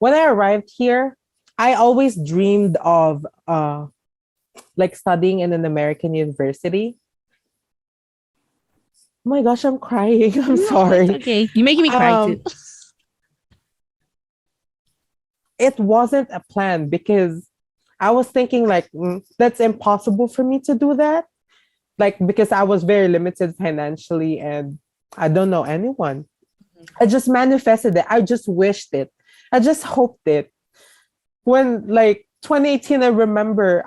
when I arrived here, I always dreamed of like studying in an American university. Oh my gosh, I'm crying. I'm No, sorry. it's okay. You're making me cry too. It wasn't a plan because I was thinking like that's impossible for me to do that. Like because I was very limited financially and I don't know anyone. I just manifested it. I just wished it. I just hoped it. When like 2018, I remember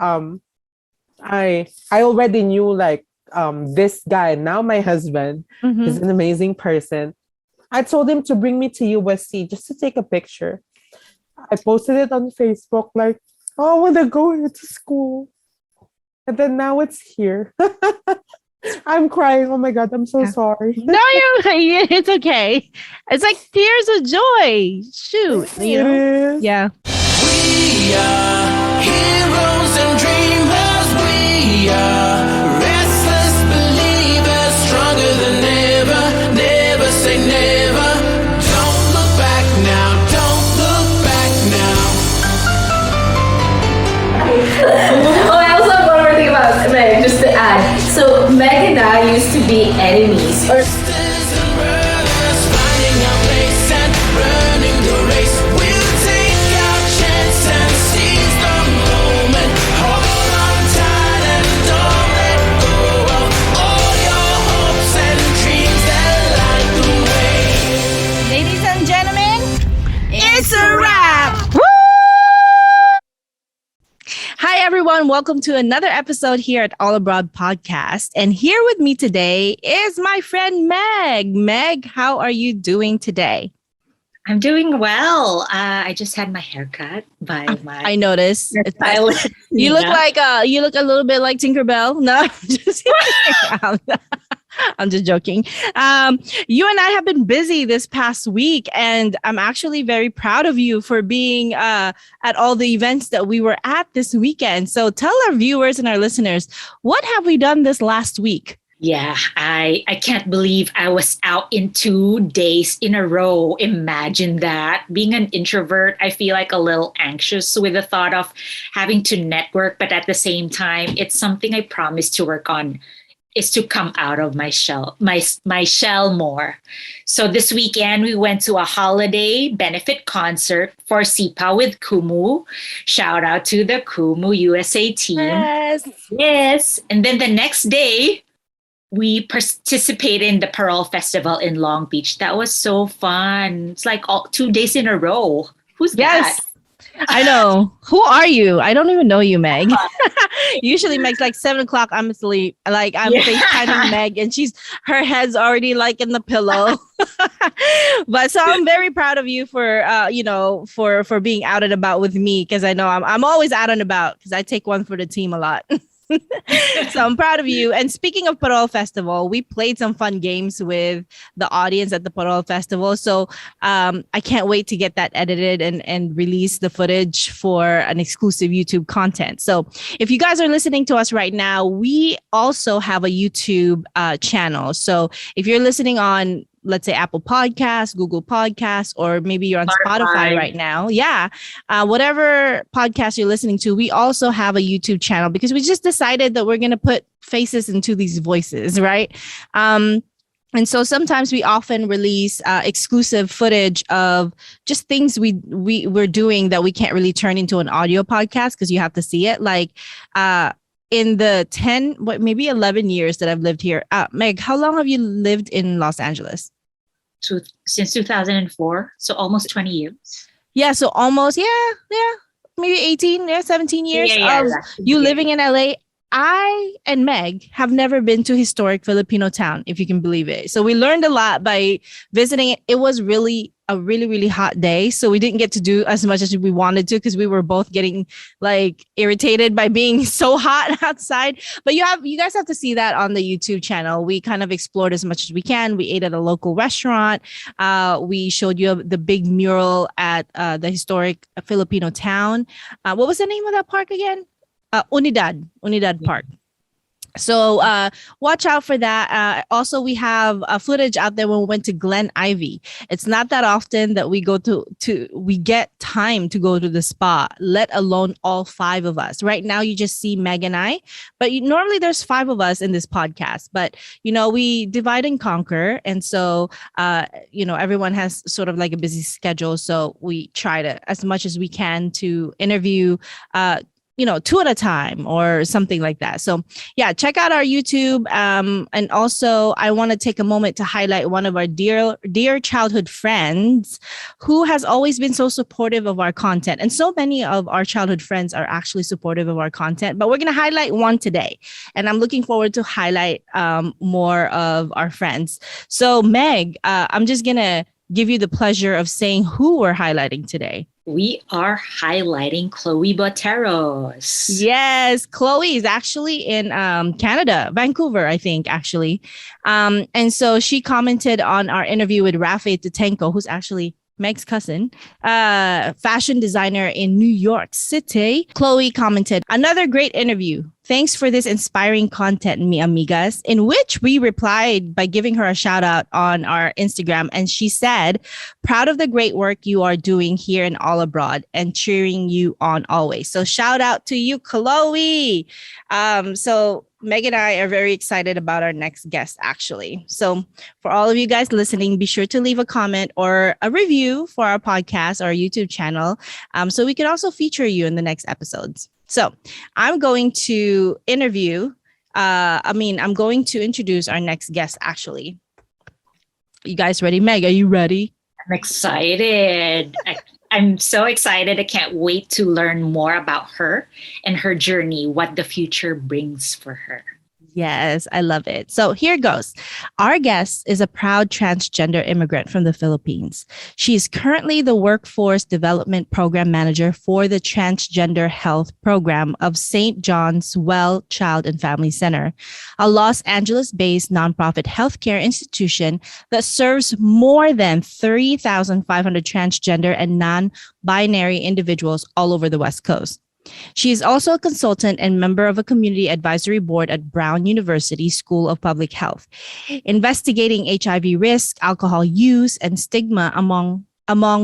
I already knew like this guy, now my husband, is an amazing person. I told him to bring me to USC just to take a picture. I posted it on Facebook like, oh, I want to go into school. And then now it's here. I'm crying. Oh my God, I'm so sorry. No, it's okay. It's like tears of joy. Shoot. You know? It is. Yeah. We are heroes and dreamers. We are restless believers, stronger than ever. Never say never. Don't look back now. Don't look back now. Oh, I also have one more thing about Meg, just to add. So Meg and I used to be enemies, or Sisters and brothers, finding our place and running the race. We'll take our chance and seize the moment. Hold on tight and don't let go of all your hopes and dreams that light the way. Ladies and gentlemen, it's a wrap. Woo! Hi, everyone. Welcome to another episode here at All Abroad Podcast. And here with me today is my friend Meg. Meg, how are you doing today? I'm doing well. I just had my hair cut by my I noticed. stylist. You look like you look a little bit like Tinkerbell. No, I'm just joking. You and I have been busy this past week, and I'm actually very proud of you for being at all the events that we were at this weekend. So tell our viewers and our listeners, what have we done this last week? Yeah, I can't believe I was out in 2 days in a row. Imagine that. Being an introvert, I feel like a little anxious with the thought of having to network, but at the same time, it's something I promise to work on, is to come out of my shell, my shell more. So this weekend we went to a holiday benefit concert for SIPA with Kumu. Shout out to the Kumu USA team. Yes. And then the next day, we participated in the Pearl Festival in Long Beach. That was so fun. It's like 2 days in a row. Who's that? I know. Who are you? I don't even know you, Meg. Usually Meg's like 7:00. I'm asleep. Like I'm FaceTiming Meg, and her head's already like in the pillow. But so I'm very proud of you for for being out and about with me, because I know I'm always out and about because I take one for the team a lot. So I'm proud of you. And speaking of Parol Festival, we played some fun games with the audience at the Parol Festival. So I can't wait to get that edited and release the footage for an exclusive YouTube content. So if you guys are listening to us right now, we also have a YouTube channel. So if you're listening on, let's say, Apple Podcasts, Google Podcasts, or maybe you're on Spotify right now. Yeah. Whatever podcast you're listening to, we also have a YouTube channel because we just decided that we're going to put faces into these voices, right? And so sometimes we often release exclusive footage of just things we're doing that we can't really turn into an audio podcast because you have to see it. Like in the maybe 11 years that I've lived here. Meg, how long have you lived in Los Angeles? Since 2004, so almost 20 years. Yeah, so almost, maybe 18, 17 years of you living in LA. I and Meg have never been to historic Filipino town, if you can believe it. So we learned a lot by visiting it. It was really a really hot day, so we didn't get to do as much as we wanted to because we were both getting like irritated by being so hot outside. But you guys have to see that on the YouTube channel. We kind of explored as much as we can. We ate at a local restaurant. We showed you the big mural at the historic Filipino town. What was the name of that park again? Unidad Park. So watch out for that. Also, we have footage out there when we went to Glen Ivy. It's not that often that we go we get time to go to the spa, let alone all 5 of us. Right now, you just see Meg and I, but normally there's 5 of us in this podcast. But, we divide and conquer. And so, everyone has sort of like a busy schedule. So we try to, as much as we can, to interview 2 at a time or something like that. So yeah, check out our YouTube. And also I want to take a moment to highlight one of our dear childhood friends who has always been so supportive of our content. And so many of our childhood friends are actually supportive of our content, but we're going to highlight one today. And I'm looking forward to highlight more of our friends. So Meg, I'm just going to give you the pleasure of saying who we're highlighting today. We are highlighting Chloe Bateros. Yes, Chloe is actually in Canada, Vancouver, I think, actually. And so she commented on our interview with Rafe Tutenko, who's actually Meg's cousin, fashion designer in New York City. Chloe commented, "Another great interview. Thanks for this inspiring content, mi amigas," in which we replied by giving her a shout out on our Instagram. And she said, "Proud of the great work you are doing here and all abroad and cheering you on always." So shout out to you, Chloe. So Meg and I are very excited about our next guest, actually. So for all of you guys listening, be sure to leave a comment or a review for our podcast or our YouTube channel, so we can also feature you in the next episodes. So I'm going to I'm going to introduce our next guest, actually. You guys ready? Meg, are you ready? I'm excited. I'm so excited. I can't wait to learn more about her and her journey, what the future brings for her. Yes, I love it. So here goes. Our guest is a proud transgender immigrant from the Philippines. She is currently the Workforce Development Program Manager for the Transgender Health Program of St. John's Well Child and Family Center, a Los Angeles-based nonprofit healthcare institution that serves more than 3,500 transgender and non-binary individuals all over the West Coast. She is also a consultant and member of a community advisory board at Brown University School of Public Health, investigating HIV risk, alcohol use, and stigma among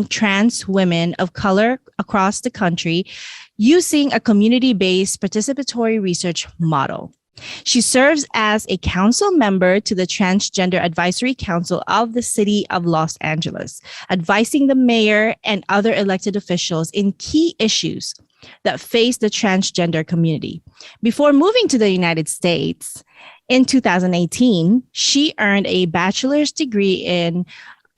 trans women of color across the country using a community-based participatory research model. She serves as a council member to the Transgender Advisory Council of the City of Los Angeles, advising the mayor and other elected officials in key issues that face the transgender community. Before moving to the United States in 2018, she earned a bachelor's degree in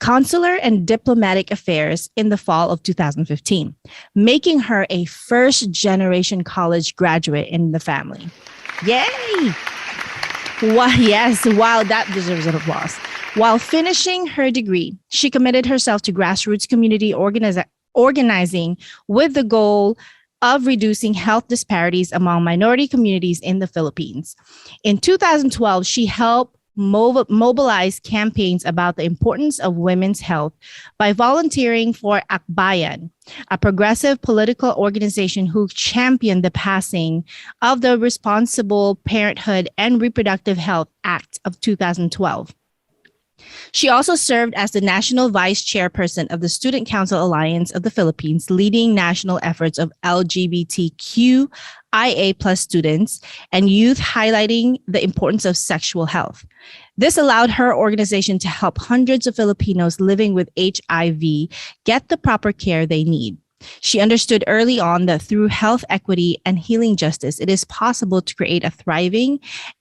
consular and diplomatic affairs in the fall of 2015, making her a first-generation college graduate in the family. Yay! Wow, that deserves an applause. While finishing her degree, she committed herself to grassroots community organizing with the goal of reducing health disparities among minority communities in the Philippines. In 2012, she helped mobilize campaigns about the importance of women's health by volunteering for Akbayan, a progressive political organization who championed the passing of the Responsible Parenthood and Reproductive Health Act of 2012. She also served as the national vice chairperson of the Student Council Alliance of the Philippines, leading national efforts of LGBTQIA+ students and youth, highlighting the importance of sexual health. This allowed her organization to help hundreds of Filipinos living with HIV get the proper care they need. She understood early on that through health equity and healing justice, it is possible to create a thriving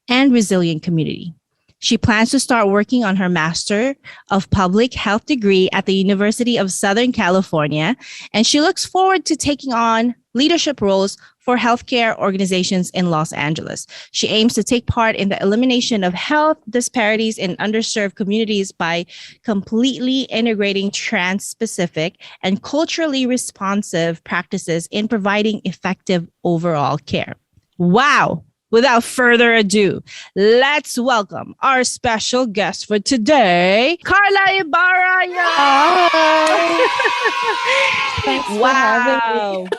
and resilient community. She plans to start working on her Master of Public Health degree at the University of Southern California, and she looks forward to taking on leadership roles for healthcare organizations in Los Angeles. She aims to take part in the elimination of health disparities in underserved communities by completely integrating trans-specific and culturally responsive practices in providing effective overall care. Wow! Without further ado, let's welcome our special guest for today, Carla Ibarra. Hi. Thanks for having me.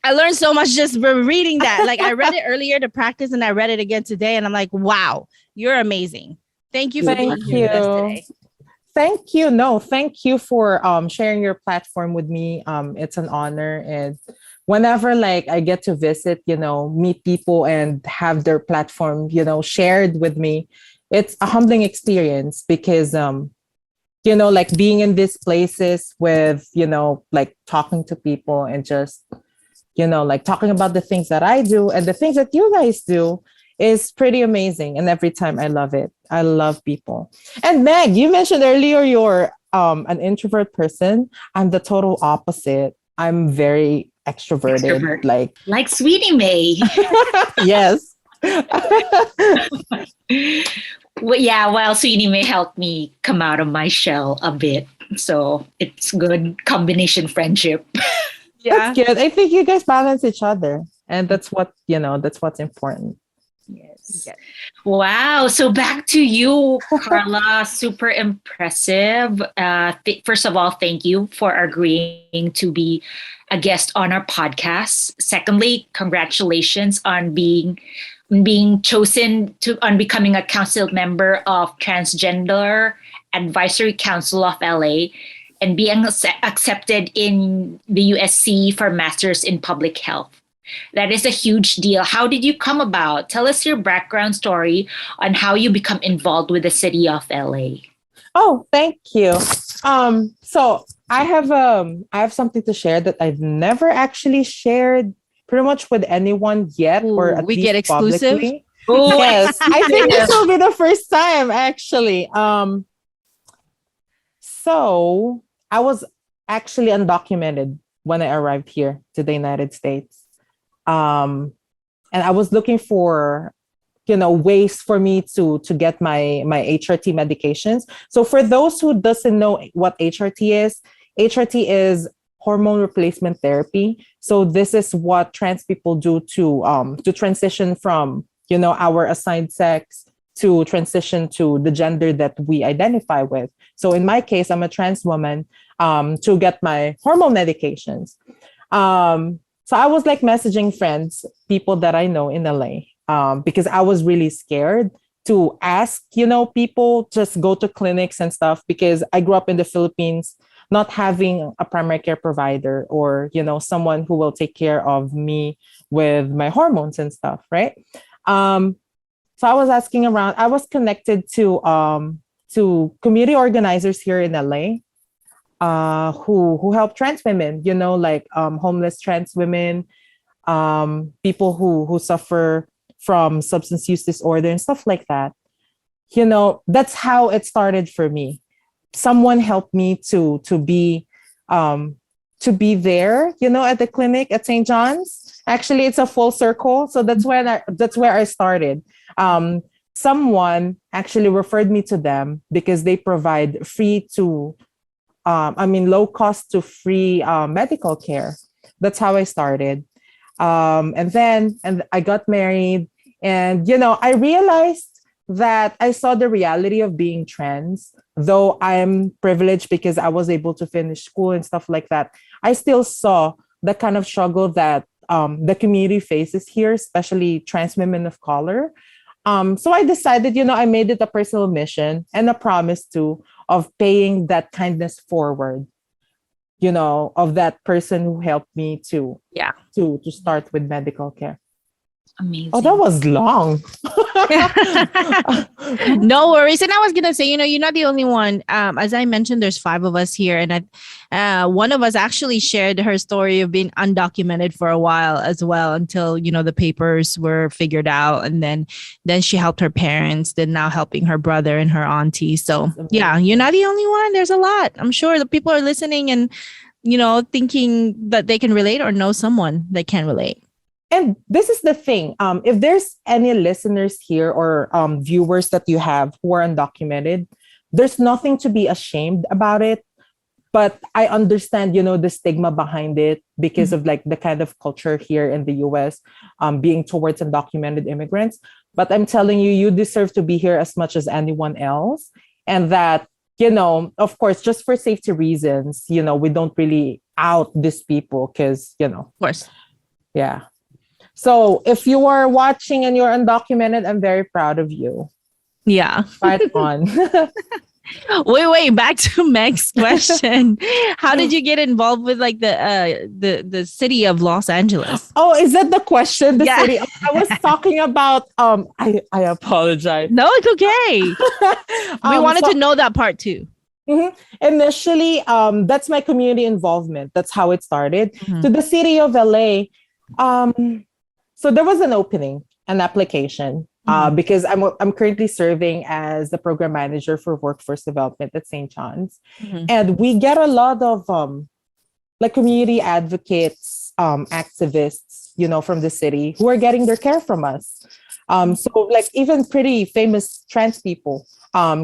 I learned so much just from reading that. Like I read it earlier to practice and I read it again today. And I'm like, wow, you're amazing. Thank you for being Thank here with us you. today. Thank you. No, thank you for sharing your platform with me. It's an honor, and whenever like I get to visit, meet people and have their platform, shared with me, it's a humbling experience because like being in these places with, like talking to people and just, like talking about the things that I do and the things that you guys do is pretty amazing. And every time I love it. I love people. And Meg, you mentioned earlier you're an introvert person. I'm the total opposite. I'm very extroverted. Extrovert. Like, Like Sweetie May. yes. Well, yeah, well, Sweetie May helped me come out of my shell a bit. So it's good combination friendship. Yeah. That's good. I think you guys balance each other. And that's what, that's what's important. Yes. Wow. So back to you, Carla. Super impressive. First of all, thank you for agreeing to be a guest on our podcast. Secondly, congratulations on being chosen on becoming a council member of Transgender Advisory Council of LA and being accepted in the USC for Masters in Public Health. That is a huge deal. How did you come about? Tell us your background story on how you become involved with the city of LA. Oh, thank you. So I have something to share that I've never actually shared pretty much with anyone yet, or Ooh, at we least get exclusive? publicly. Oh, Yes, I think this will be the first time actually. So I was actually undocumented when I arrived here to the United States. And I was looking for, ways for me to get my HRT medications. So for those who doesn't know what HRT is hormone replacement therapy. So this is what trans people do to transition from, our assigned sex to transition to the gender that we identify with. So in my case, I'm a trans woman to get my hormone medications. So I was like messaging friends, people that I know in LA, because I was really scared to ask, people just go to clinics and stuff because I grew up in the Philippines, not having a primary care provider or, someone who will take care of me with my hormones and stuff, right? So I was asking around. I was connected to community organizers here in LA, who help trans women, like homeless trans women, people who suffer from substance use disorder and stuff like that. That's how it started for me. Someone helped me to be there, at the clinic at St. John's. Actually, it's a full circle. So that's where I started. Someone actually referred me to them because they provide low cost to free medical care. That's how I started. And I got married, and I realized that I saw the reality of being trans. Though I'm privileged because I was able to finish school and stuff like that, I still saw the kind of struggle that the community faces here, especially trans women of color. So I decided, I made it a personal mission and a promise of paying that kindness forward, of that person who helped me to start with medical care. amazing. Oh, that was long. No worries. And I was gonna say, you're not the only one. As I mentioned, there's 5 of us here, and one of us actually shared her story of being undocumented for a while as well, until the papers were figured out, and then she helped her parents, then now helping her brother and her auntie. So yeah, you're not the only one. There's a lot. I'm sure the people are listening and thinking that they can relate or know someone that can relate. And this is the thing. If there's any listeners here or viewers that you have who are undocumented, there's nothing to be ashamed about it. But I understand, the stigma behind it because of like the kind of culture here in the US, being towards undocumented immigrants. But I'm telling you, you deserve to be here as much as anyone else. And that, of course, just for safety reasons, we don't really out these people because, Of course. Yeah. So if you are watching and you're undocumented, I'm very proud of you. Yeah. Fight on. Wait. Back to Meg's question. How did you get involved with like the city of Los Angeles? Oh, is that the question? The Yeah. city? I was talking about I apologize. No, it's okay. We wanted So to know that part too. initially, that's my community involvement. That's how it started. Mhm. To the city of LA. So there was an opening, an application. Because I'm currently serving as the program manager for workforce development at St. John's, Mhm. and we get a lot of like community advocates, activists, from the city who are getting their care from us. So like even pretty famous trans people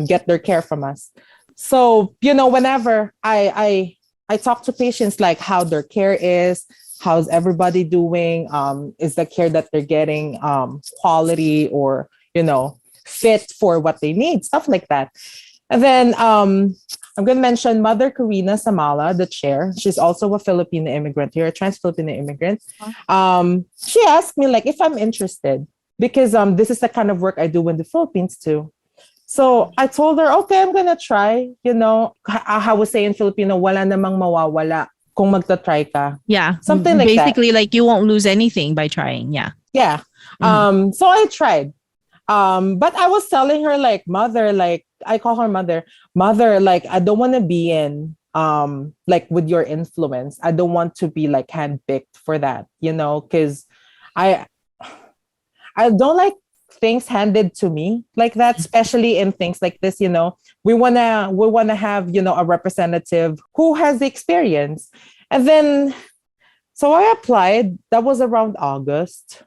get their care from us. So whenever I talk to patients like how their care is, how's everybody doing, is the care that they're getting quality or fit for what they need, stuff like that. And then I'm going to mention Mother Karina Samala, the chair. She's also a Filipino immigrant here, a trans Filipino immigrant. She asked me like if I'm interested because this is the kind of work I do in the Philippines too. So I told her, okay, I'm gonna try. How we say in Filipino, wala namang mawawala kung magta-try ka. Yeah. Something like that. Basically, like you won't lose anything by trying. Yeah. Yeah. So I tried. But I was telling her like, mother, like I call her mother, like I don't want to be in like with your influence. I don't want to be like handpicked for that, because I don't like things handed to me like that, especially in things like this. We wanna have a representative who has the experience. And then so I applied. That was around August.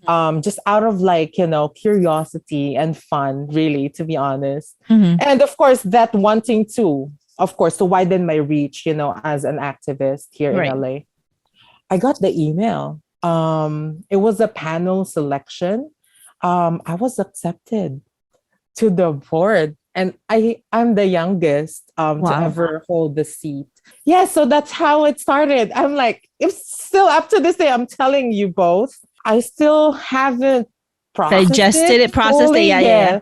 Just out of like curiosity and fun, really, to be honest. And of course that wanting to widen my reach, as an activist here Right. in LA. I got the email. It was a panel selection. I was accepted to the board, and I'm the youngest to Wow. ever hold the seat. Yeah, so that's how it started. I'm like, it's still up to this day. I'm telling you both, I still haven't Digested it, processed it. fully. Yeah.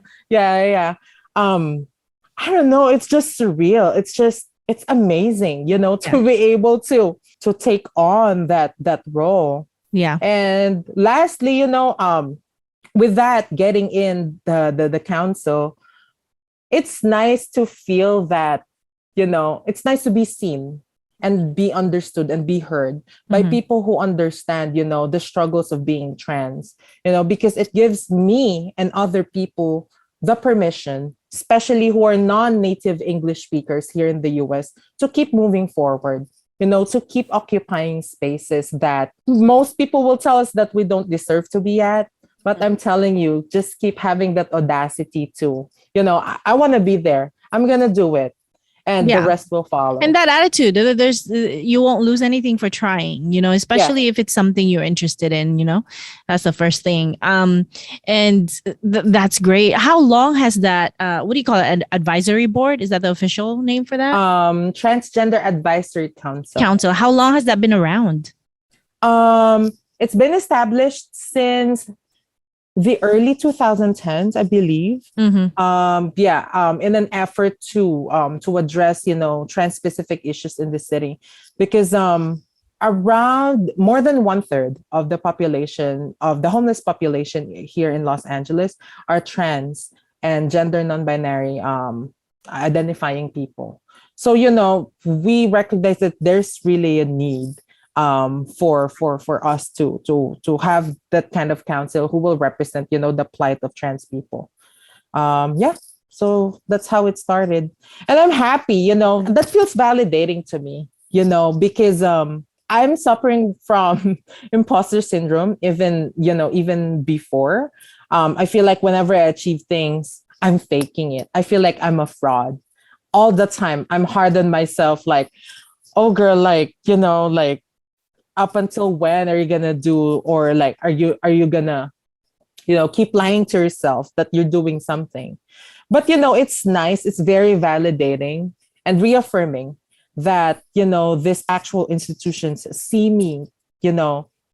I don't know. It's just surreal. It's amazing, to be able to take on that role. Yeah. And lastly, with that getting in the council, it's nice to feel that, it's nice to be seen and be understood and be heard by people who understand, the struggles of being trans, because it gives me and other people the permission, especially who are non-native English speakers here in the US, to keep moving forward, to keep occupying spaces that most people will tell us that we don't deserve to be at. But I'm telling you, just keep having that audacity to, I want to be there. I'm going to do it. And Yeah. the rest will follow. And that attitude, there's you won't lose anything for trying, especially if it's something you're interested in, that's the first thing. And that's great. How long has that, what do you call it? An advisory board? Is that the official name for that? Transgender Advisory Council. Council. How long has that been around? It's been established since the early 2010s, I believe. Mhm. In an effort to address, trans-specific issues in the city, because around more than 1/3 of the population, of the homeless population here in Los Angeles, are trans and gender non-binary identifying people. So we recognize that there's really a need for us to have that kind of council who will represent the plight of trans people. So that's how it started, and I'm happy. That feels validating to me. Because I'm suffering from imposter syndrome even before. I feel like whenever I achieve things, I'm faking it. I feel like I'm a fraud all the time. I'm hard on myself, like, oh girl, like like, up until when are you gonna do, or like are you gonna keep lying to yourself that you're doing something? But it's nice, it's very validating and reaffirming that these actual institutions see me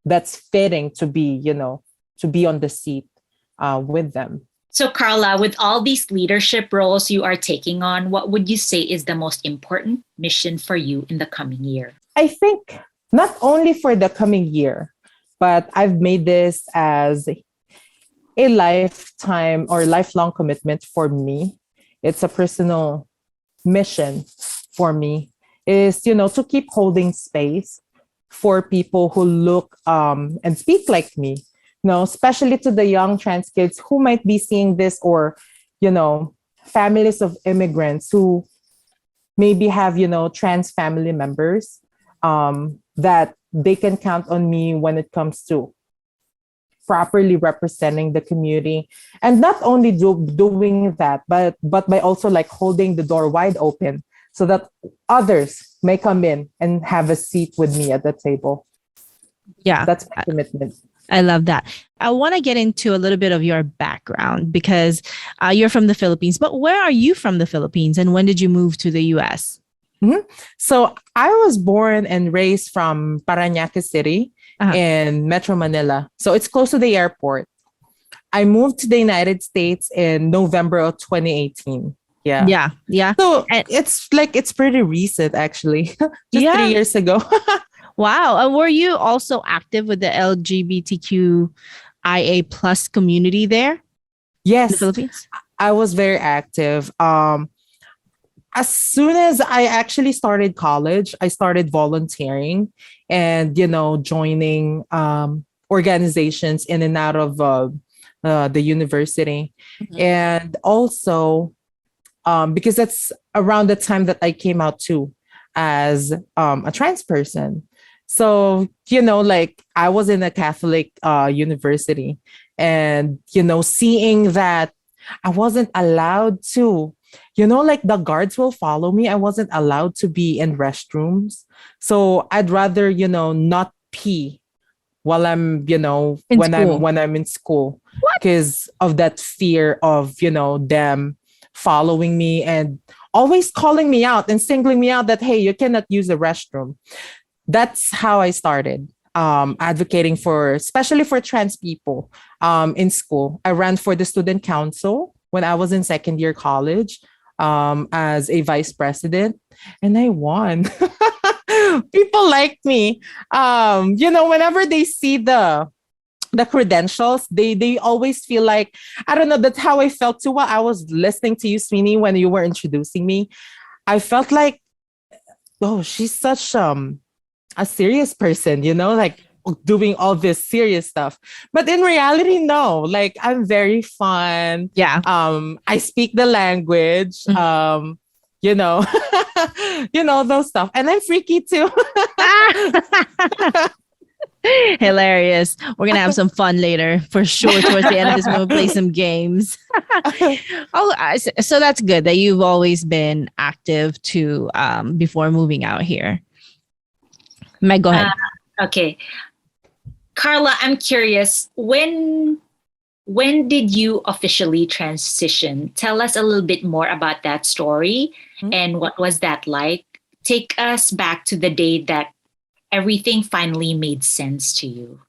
that's fitting to be, to be on the seat with them. So, Carla, with all these leadership roles you are taking on, what would you say is the most important mission for you in the coming year? I think not only for the coming year, but I've made this as a lifetime or lifelong commitment for me. It's a personal mission for me is, to keep holding space for people who look and speak like me, especially to the young trans kids who might be seeing this, or, families of immigrants who maybe have, trans family members, that they can count on me when it comes to properly representing the community, and not only doing that, but by also like holding the door wide open so that others may come in and have a seat with me at the table. Yeah, That's my commitment. I love that. I want to get into a little bit of your background because you're from the Philippines, but where are you from the Philippines and when did you move to the US? So I was born and raised from Parañaque City in Metro Manila. So it's close to the airport. I moved to the United States in November of 2018. Yeah. So it's pretty recent, actually. Just 3 years ago. Wow. And were you also active with the LGBTQIA plus community there? Yes. In the Philippines? I was very active. As soon as I actually started college, I started volunteering and, joining organizations in and out of the university. And also, because that's around the time that I came out too as a trans person. So, like I was in a Catholic university and, seeing that I wasn't allowed to, like the guards will follow me. I wasn't allowed to be in restrooms. So I'd rather, not pee while I'm, when I'm in school because of that fear of, them following me and always calling me out and singling me out that, hey, you cannot use the restroom. That's how I started advocating for, especially for trans people in school. I ran for the student council when I was in second year college as a vice president, and I won. People like me. Whenever they see the credentials, they always feel like, I don't know, that's how I felt too while I was listening to you, Sweeney, when you were introducing me. I felt like, oh, she's such a serious person, like doing all this serious stuff. But in reality, no, like I'm very fun. Yeah. I speak the language. Those stuff. And I'm freaky too. Hilarious. We're going to have some fun later for sure. Towards the end of this, we'll play some games. So that's good that you've always been active to before moving out here. Meg, go ahead. Okay. Carla, I'm curious, when did you officially transition? Tell us a little bit more about that story and what was that like? Take us back to the day that everything finally made sense to you.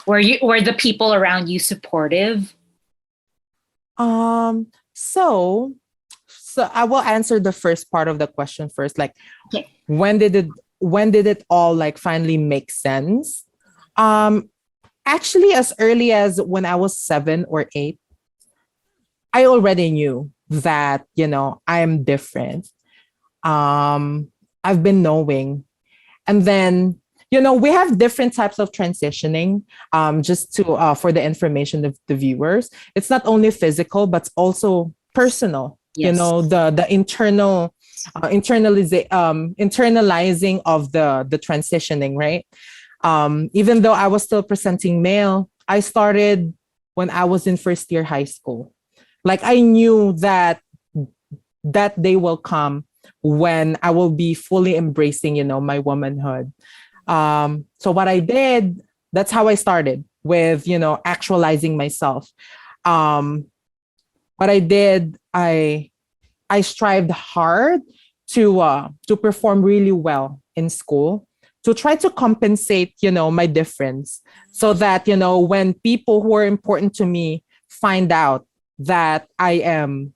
Were the people around you supportive? So I will answer the first part of the question first. Like, okay. When did it all like finally make sense? Actually, as early as when I was 7 or 8, I already knew that, I am different. I've been knowing. And then, we have different types of transitioning, just to for the information of the viewers. It's not only physical, but also personal. Yes. The internal internalizing of the transitioning, right? Even though I was still presenting male, I started when I was in first year high school. Like I knew that day will come when I will be fully embracing, my womanhood. So what I did, that's how I started with, actualizing myself. What I did, I strived hard to perform really well in school, to try to compensate, my difference, so that, when people who are important to me find out that I am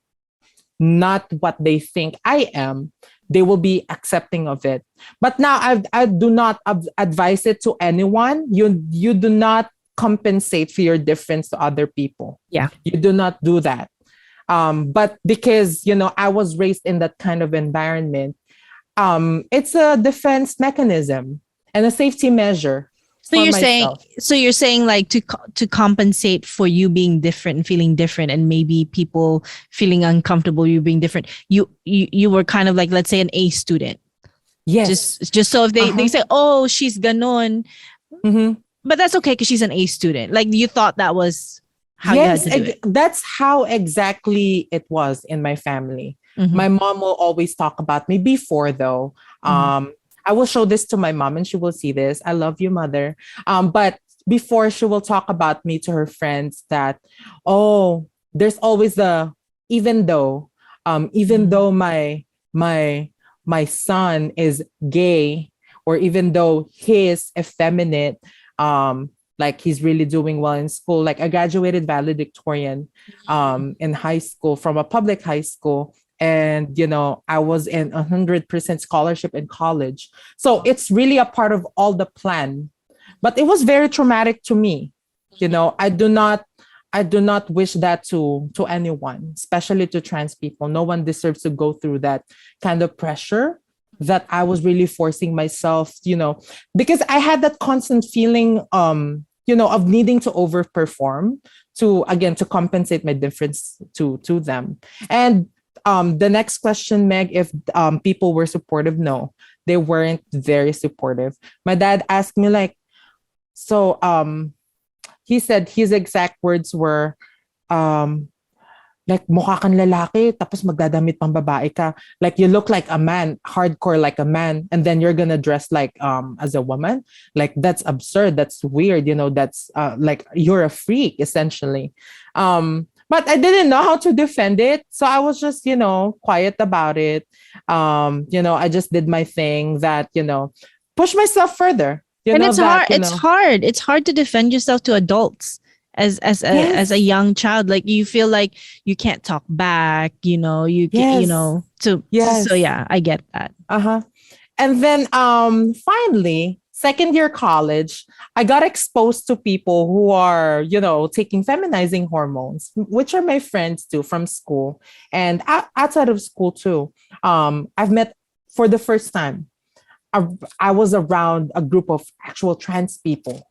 not what they think I am, they will be accepting of it. But now I do not advise it to anyone. You do not compensate for your difference to other people. Yeah. You do not do that. But because, I was raised in that kind of environment, it's a defense mechanism and a safety measure So for you're myself. saying like to compensate for you being different and feeling different and maybe people feeling uncomfortable you being different. You were kind of like, let's say, an A student. Yes. Just so if they say, "Oh, she's ganon." Mhm. But that's okay because she's an A student. Like you thought that was how you had to do it. That's how exactly it was in my family. Mhm. My mom will always talk about me before, though. I will show this to my mom and she will see this. I love you, mother. But before, she will talk about me to her friends that, oh, there's always even though my son is gay, or even though he's effeminate, like he's really doing well in school. Like I graduated valedictorian in high school from a public high school. And, I was in 100% scholarship in college. So it's really a part of all the plan. But it was very traumatic to me. I do not wish that to anyone, especially to trans people. No one deserves to go through that kind of pressure that I was really forcing myself, because I had that constant feeling, of needing to overperform to compensate my difference to them. And the next question, Meg, if people were supportive, no, they weren't very supportive. My dad asked me like, so he said his exact words were, like mukha kang lalaki tapos magdadamit pang babae ka, like you look like a man, hardcore like a man, and then you're gonna dress like as a woman. Like that's absurd, that's weird, that's like you're a freak essentially. But I didn't know how to defend it, so I was just quiet about it. I just did my thing, that push myself further. And it's that, hard. It's hard to defend yourself to adults as a young child. Like you feel like you can't talk back. You get, Yes. Yes. So yeah, I get that. And then finally, second year college, I got exposed to people who are, taking feminizing hormones, which are my friends too from school and outside of school too. I've met for the first time. I was around a group of actual trans people.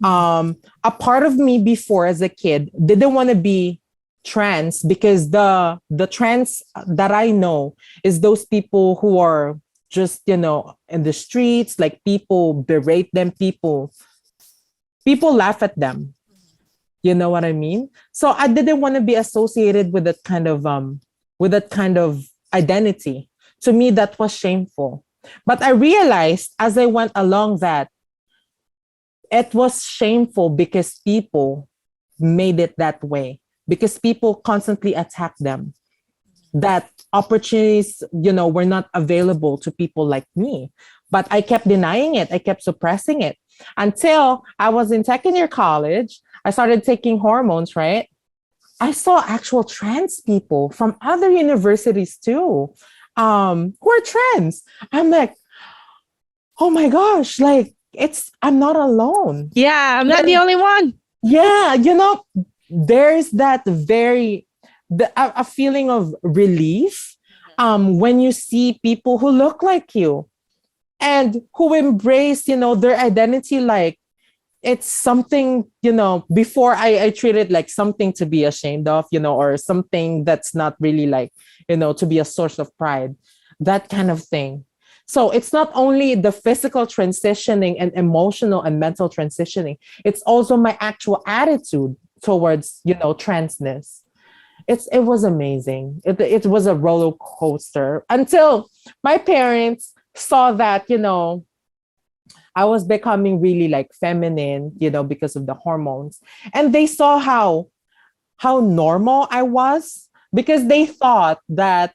A part of me before as a kid didn't want to be trans, because the trans that I know is those people who are just, in the streets, like people berate them, people laugh at them. You know what I mean? So I didn't want to be associated with that kind of identity. To me, that was shameful. But I realized as I went along that it was shameful because people made it that way, because people constantly attacked them. That opportunities, were not available to people like me. But I kept denying it. I kept suppressing it until I was in second year college. I started taking hormones, right? I saw actual trans people from other universities too, who are trans. I'm like, oh my gosh, like I'm not alone. Yeah, I'm not the only one. Yeah, there's that a feeling of relief when you see people who look like you and who embrace, their identity like it's something, before I treat it like something to be ashamed of, or something that's not really like, to be a source of pride, that kind of thing. So it's not only the physical transitioning and emotional and mental transitioning, it's also my actual attitude towards, transness. It was amazing. It was a roller coaster until my parents saw that, I was becoming really like feminine, because of the hormones. And they saw how normal I was, because they thought that,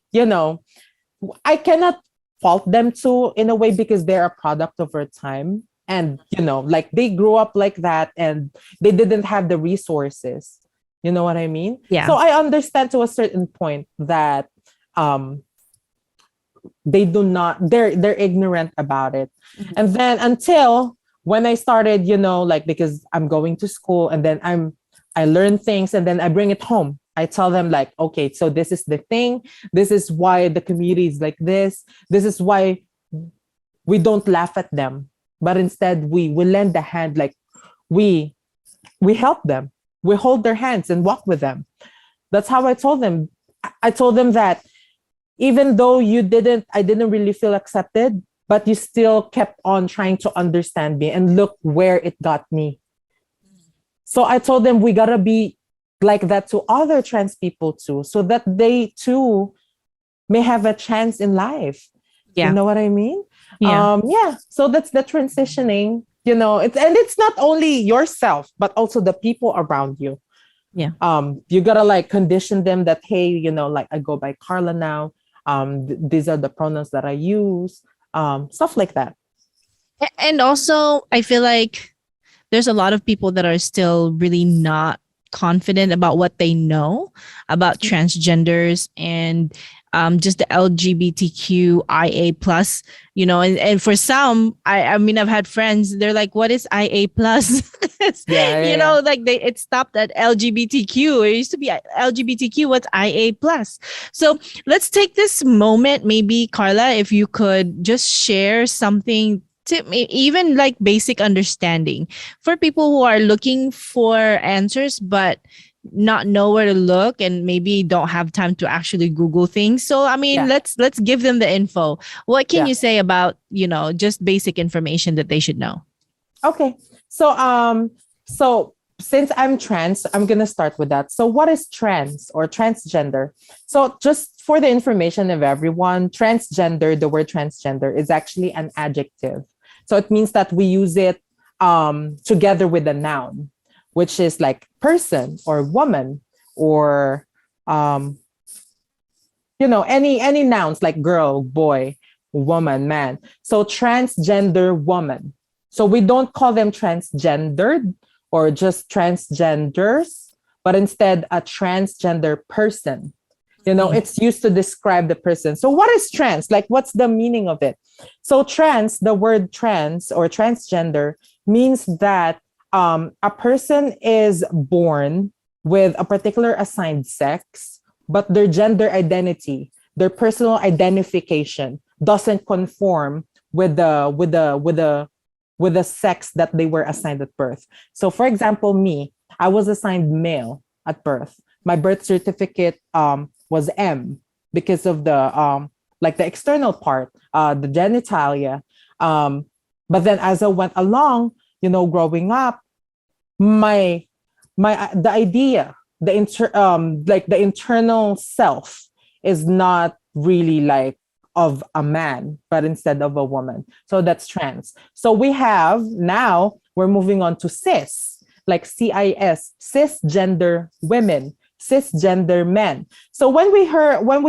I cannot fault them too in a way because they're a product of our time. And, like they grew up like that and they didn't have the resources. You know what I mean? Yeah. So I understand to a certain point that they do not, they're ignorant about it. Mhm. And then until when I started, like because I'm going to school and then I learn things and then I bring it home. I tell them like, okay, so this is the thing. This is why the community is like this. This is why we don't laugh at them, but instead we lend a hand, like we help them. We hold their hands and walk with them. That's how I told them. I told them that even though I didn't really feel accepted, but you still kept on trying to understand me and look where it got me. So I told them we gotta be like that to other trans people too, so that they too may have a chance in life. Yeah. You know what I mean? Yeah. Yeah. So that's the transitioning, it's not only yourself, but also the people around you. Yeah. You gotta like condition them that, hey, like I go by Carla now. These are the pronouns that I use. Stuff like that. And also, I feel like there's a lot of people that are still really not confident about what they know about transgenders and just the LGBTQIA plus, and for some, I mean, I've had friends, they're like, what is IA plus? Yeah. Like it stopped at LGBTQ. It used to be LGBTQ. What's IA plus? So let's take this moment, maybe Carla, if you could just share something to even like basic understanding for people who are looking for answers, but not know where to look and maybe don't have time to actually Google things. So I mean, Yeah. let's give them the info. What can Yeah. you say about, just basic information that they should know? Okay. So since I'm trans, I'm gonna start with that. So what is trans or transgender? So just for the information of everyone, transgender, the word transgender is actually an adjective. So it means that we use it together with a noun, which is like person or woman or any nouns like girl, boy, woman, man. So transgender woman. So we don't call them transgendered or just transgenders, but instead a transgender person. It's used to describe the person. So what is trans? Like, what's the meaning of it? So trans, the word trans or transgender means that a person is born with a particular assigned sex, but their gender identity, their personal identification doesn't conform with the sex that they were assigned at birth. So for example, me, I was assigned male at birth. My birth certificate was M because of the the external part, the genitalia. But then as I went along, growing up, the idea, the internal self is not really like of a man, but instead of a woman. So that's trans. So we're moving on to cis, like CIS, cisgender women, cisgender men. So when we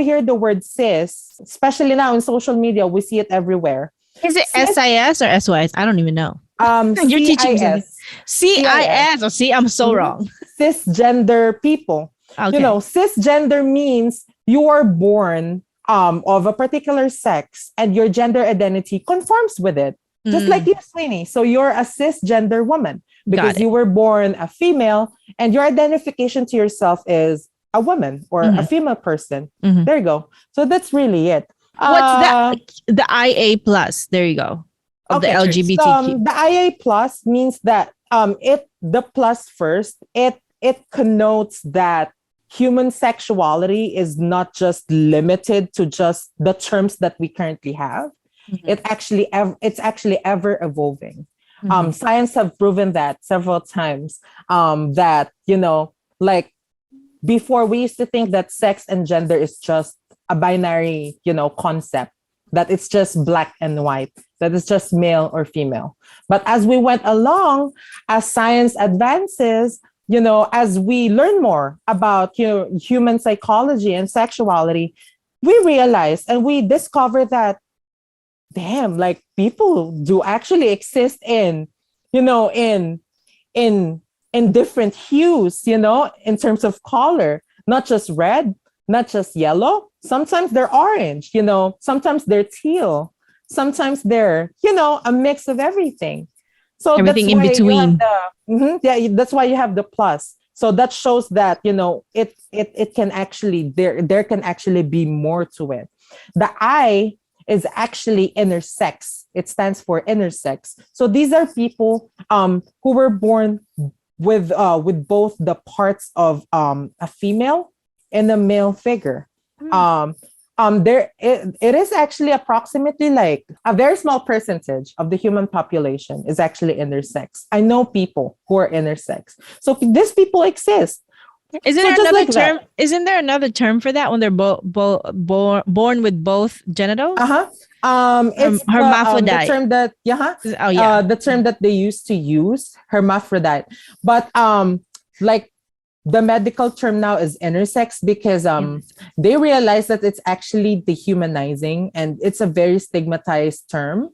hear the word cis, especially now in social media, we see it everywhere. Is it Cis- SIS or SYS? I don't even know. You're teaching me something. CIS. Oh, see, I'm so wrong. Cisgender people. Okay. Cisgender means you are born of a particular sex and your gender identity conforms with it. Just like you, Sweeney. So you're a cisgender woman because you were born a female and your identification to yourself is a woman or a female person. There you go. So that's really it. What's that? The IA plus. There you go. Of the LGBTQ. The IA plus means that the plus first, it connotes that human sexuality is not just limited to just the terms that we currently have. It's actually ever evolving. Science have proven that several times. That like before we used to think that sex and gender is just a binary concept, that it's just black and white, that it's just male or female. But as we went along, as science advances, as we learn more about human psychology and sexuality, we realize and we discover that damn, like people do actually exist in, you know, in in different hues, you know, in terms of color, not just red, not just yellow. Sometimes they're orange, you know, sometimes they're teal, sometimes they're, you know, a mix of everything. So that's Everything in why you have between. the yeah, that's why you have the plus. So that shows that, you know, it can actually, there can actually be more to it. The I is actually intersex. It stands for intersex. So these are people who were born with both the parts of a female and a male figure. Um, it is actually approximately like a very small percentage of the human population is actually intersex. I know people who are intersex. So these people exist. Isn't So there just another like that. term? Isn't there another term for that when they're born with both genitals? Uh-huh. It's the Hermaphrodite. term that Oh yeah. the term that they used to use, hermaphrodite. But like the medical term now is intersex because they realize that it's actually dehumanizing and it's a very stigmatized term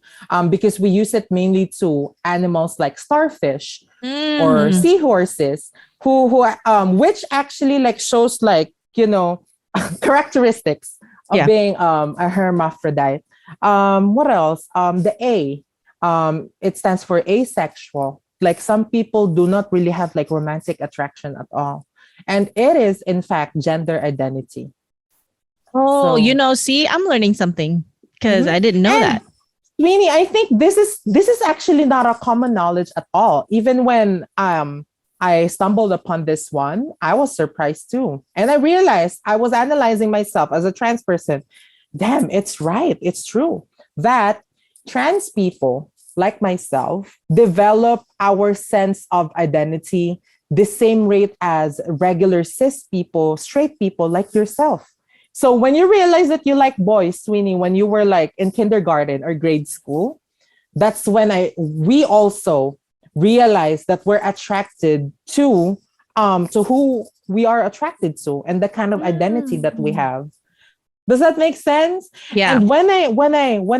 because we use it mainly to animals like starfish or Mm. seahorses which actually like shows like, you know, characteristics of Yeah. being a hermaphrodite. What else? The A, it stands for asexual. Like some people do not really have like romantic attraction at all. And it is in fact gender identity. Oh, you So know, see, I'm learning something because mhm. I didn't know And that. Sweeney, I think this is actually not a common knowledge at all. Even when I stumbled upon this one, I was surprised too. And I realized I was analyzing myself as a trans person. Damn, it's right. It's true that trans people like myself develop our sense of identity the same rate as regular cis people, straight people like yourself. So when you realize that you like boys, Sweeney, when you were like in kindergarten or grade school, that's when we also realize that we're attracted to who we are attracted to and the kind of identity that we have. Does that make sense? Yeah. And when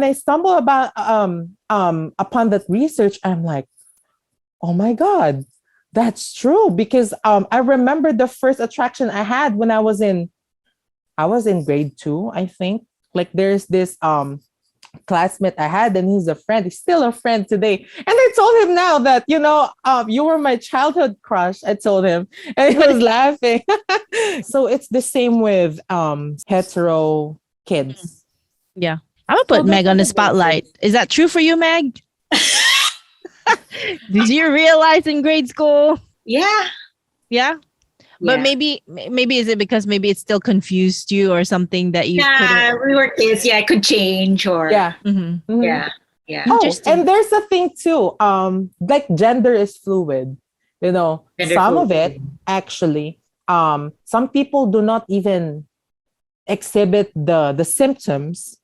I stumble about upon that research, I'm like, oh my God, that's true. Because I remember the first attraction I had when I was in grade two, I think. Like there's this classmate I had, and he's a friend. He's still a friend today. And I told him now that, you know, you were my childhood crush. I told him, and he was laughing. So it's the same with hetero kids. Yeah. I'm gonna So put that's Meg on what the it spotlight. is. Is that true for you, Meg? Did you realize in grade school? Yeah. Yeah. But Yeah. maybe is it because maybe it still confused you or something that you Yeah, couldn't. we were kids. Yeah, I could change or Yeah. Mhm. Mhm. yeah. Yeah. Oh, Interesting. and there's a thing too. Like gender is fluid. You know, Gender some of fluid. it actually, some people do not even exhibit the symptoms,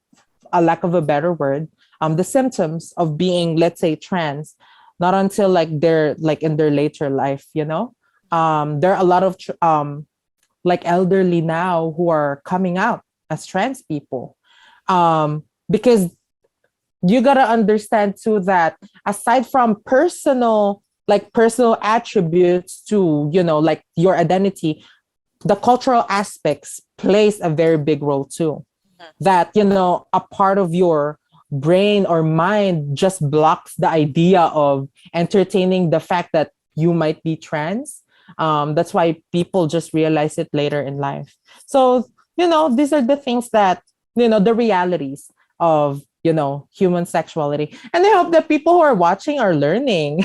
a lack of a better word, the symptoms of being, let's say, trans, not until like they're like in their later life, you know. There are a lot of like elderly now who are coming out as trans people. Because you gotta understand too that aside from personal attributes to, you know, like your identity, the cultural aspects plays a very big role too. That, you know, a part of your brain or mind just blocks the idea of entertaining the fact that you might be trans. That's why people just realize it later in life. So, you know, these are the things that, you know, the realities of, you know, human sexuality. And I hope that people who are watching are learning.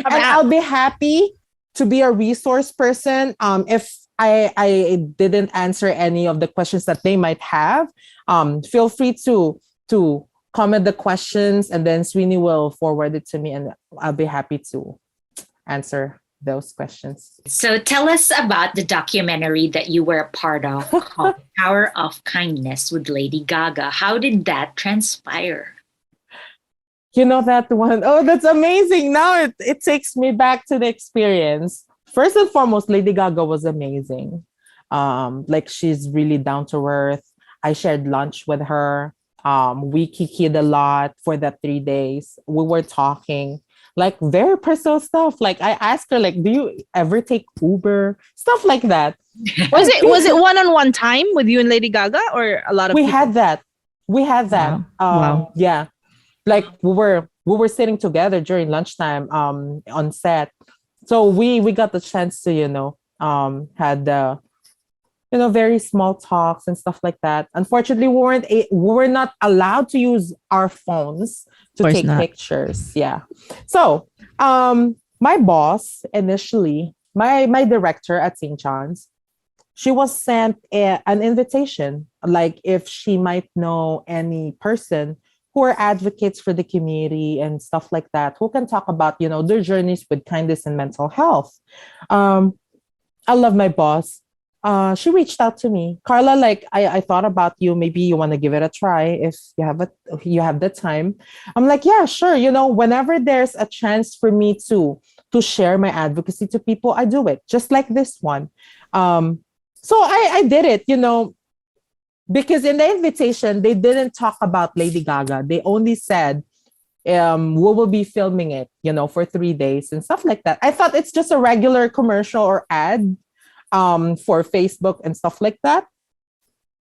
And I'll be happy to be a resource person if I didn't answer any of the questions that they might have. Feel free to comment the questions, and then Sweeney will forward it to me, and I'll be happy to answer those questions. So tell us about the documentary that you were a part of called Power of Kindness with Lady Gaga. How did that transpire? You know that one? Oh, that's amazing. Now it takes me back to the experience. First and foremost, Lady Gaga was amazing. Like she's really down to earth. I shared lunch with her. We kikied a lot for that 3 days. We were talking like very personal stuff. Like I asked her, like, do you ever take Uber? Stuff like that. Was it one-on-one time with you and Lady Gaga, or a lot of We people? had that. We had that. Wow. Yeah. Like we were sitting together during lunchtime on set. So we got the chance to, had the very small talks and stuff like that. Unfortunately, we were not allowed to use our phones to course take not. pictures. Yeah. So, my boss initially, my director at St. John's, she was sent an invitation, like if she might know any person who are advocates for the community and stuff like that, who can talk about, their journeys with kindness and mental health. Um, I love my boss. She reached out to me, Carla. Like I thought about you. Maybe you want to give it a try if you have the time. I'm like, yeah, sure. Whenever there's a chance for me to share my advocacy to people, I do it. Just like this one. So I did it. Because in the invitation they didn't talk about Lady Gaga. They only said we will be filming it, for 3 days and stuff like that. I thought it's just a regular commercial or ad for Facebook and stuff like that.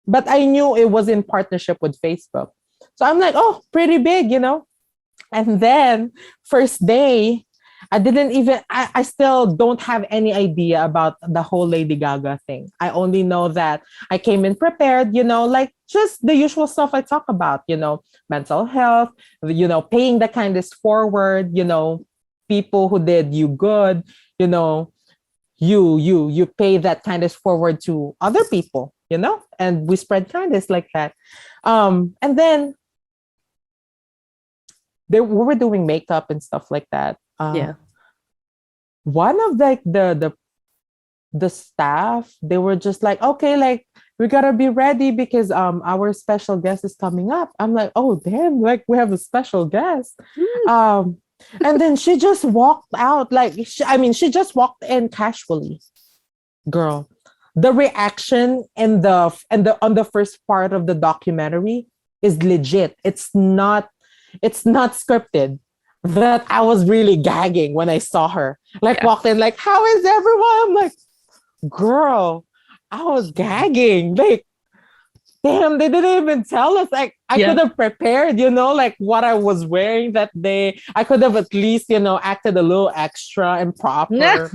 But I knew it was in partnership with Facebook. So I'm like, oh, pretty big. And then first day, I still don't have any idea about the whole Lady Gaga thing. I only know that I came in prepared, like just the usual stuff I talk about, mental health, paying the kindest forward, people who did you good, you pay that kindness forward to other people, and we spread kindness like that. And then we were doing makeup and stuff like that. Yeah. One of the staff, they were just like, okay, like we gotta be ready because our special guest is coming up. I'm like, oh damn, like we have a special guest. And then she just walked out, like she just walked in casually. Girl, the reaction on the first part of the documentary is legit. It's not scripted. That I was really gagging when I saw her. Like walked in, like, how is everyone? I'm like, girl, I was gagging. Like, damn, they didn't even tell us. Like, I could have prepared, like what I was wearing that day. I could have at least, acted a little extra and proper.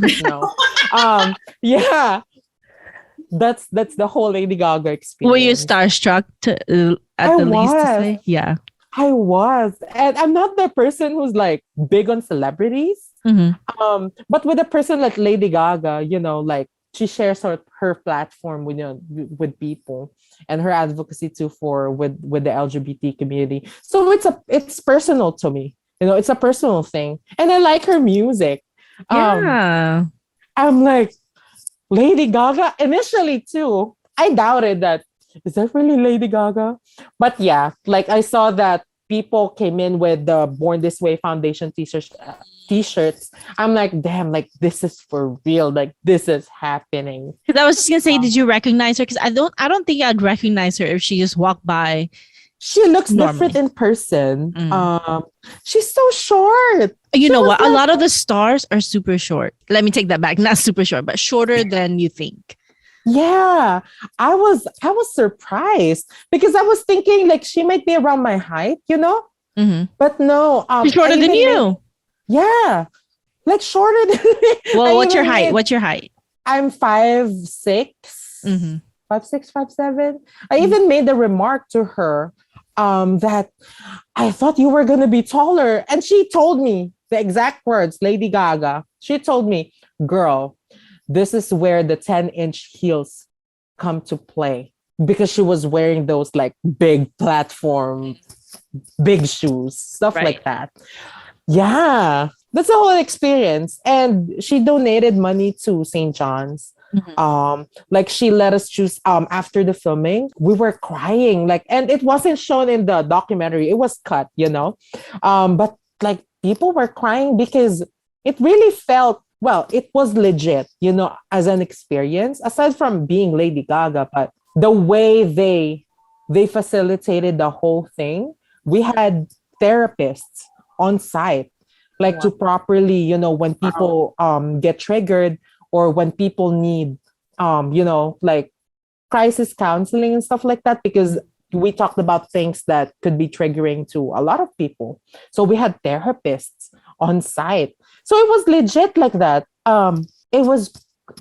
Yeah. That's the whole Lady Gaga experience. Were you starstruck at the least to say? Yeah. I was. And I'm not the person who's like big on celebrities. Mm-hmm. But with a person like Lady Gaga, like she shares her platform with people and her advocacy too with the LGBT community. So it's personal to me. It's a personal thing. And I like her music. Yeah. I'm like, Lady Gaga initially too. I doubted that. Is that really Lady Gaga? But yeah, like I saw that people came in with the Born This Way Foundation t-shirts. I'm like, damn, like this is for real. Like this is happening. Because I was just gonna say, did you recognize her? Because I don't think I'd recognize her if she just walked by. She looks different in person. She's so short. You know what? A lot of the stars are super short. Let me take that back. Not super short, but shorter than you think. Yeah, I was surprised because I was thinking like she might be around my height, Mm-hmm. But no, she's shorter than you. Yeah, like shorter than me. Well, what's your height? What's your height? I'm 5'6", 5'6", 5'7". I even made the remark to her that I thought you were gonna be taller, and she told me the exact words, Lady Gaga. She told me, "Girl, this is where the 10-inch heels come to play," because she was wearing those like big platform, big shoes, stuff like that. Yeah, that's the whole experience. And she donated money to St. John's. Like she let us choose after the filming. We were crying, like, and it wasn't shown in the documentary. It was cut, but like people were crying because it really felt, well, it was legit, as an experience, aside from being Lady Gaga, but the way they They facilitated the whole thing. We had therapists on site, like to properly, when people get triggered, or when people need like crisis counseling and stuff like that, because we talked about things that could be triggering to a lot of people. So we had therapists on site. So it was legit like that. It was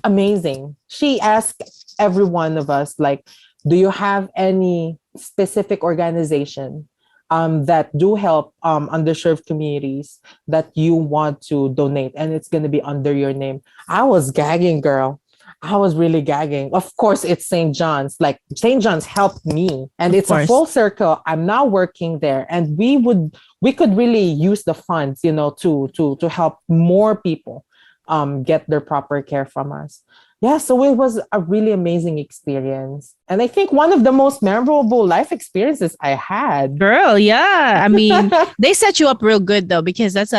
amazing. She asked every one of us, like, do you have any specific organization that do help underserved communities that you want to donate, and it's going to be under your name? I was gagging, girl. I was really gagging. Of course, it's St. John's. Like, St. John's helped me, and Of it's course. a full circle. I'm now working there, and we could really use the funds, to help more people get their proper care from us. Yeah, so it was a really amazing experience. And I think one of the most memorable life experiences I had. Girl, yeah. I mean, they set you up real good though, because that's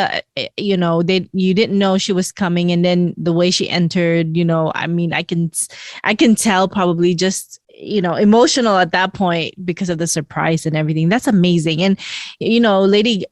you didn't know she was coming, and then the way she entered, I mean, I can tell probably just emotional at that point because of the surprise and everything. That's amazing. And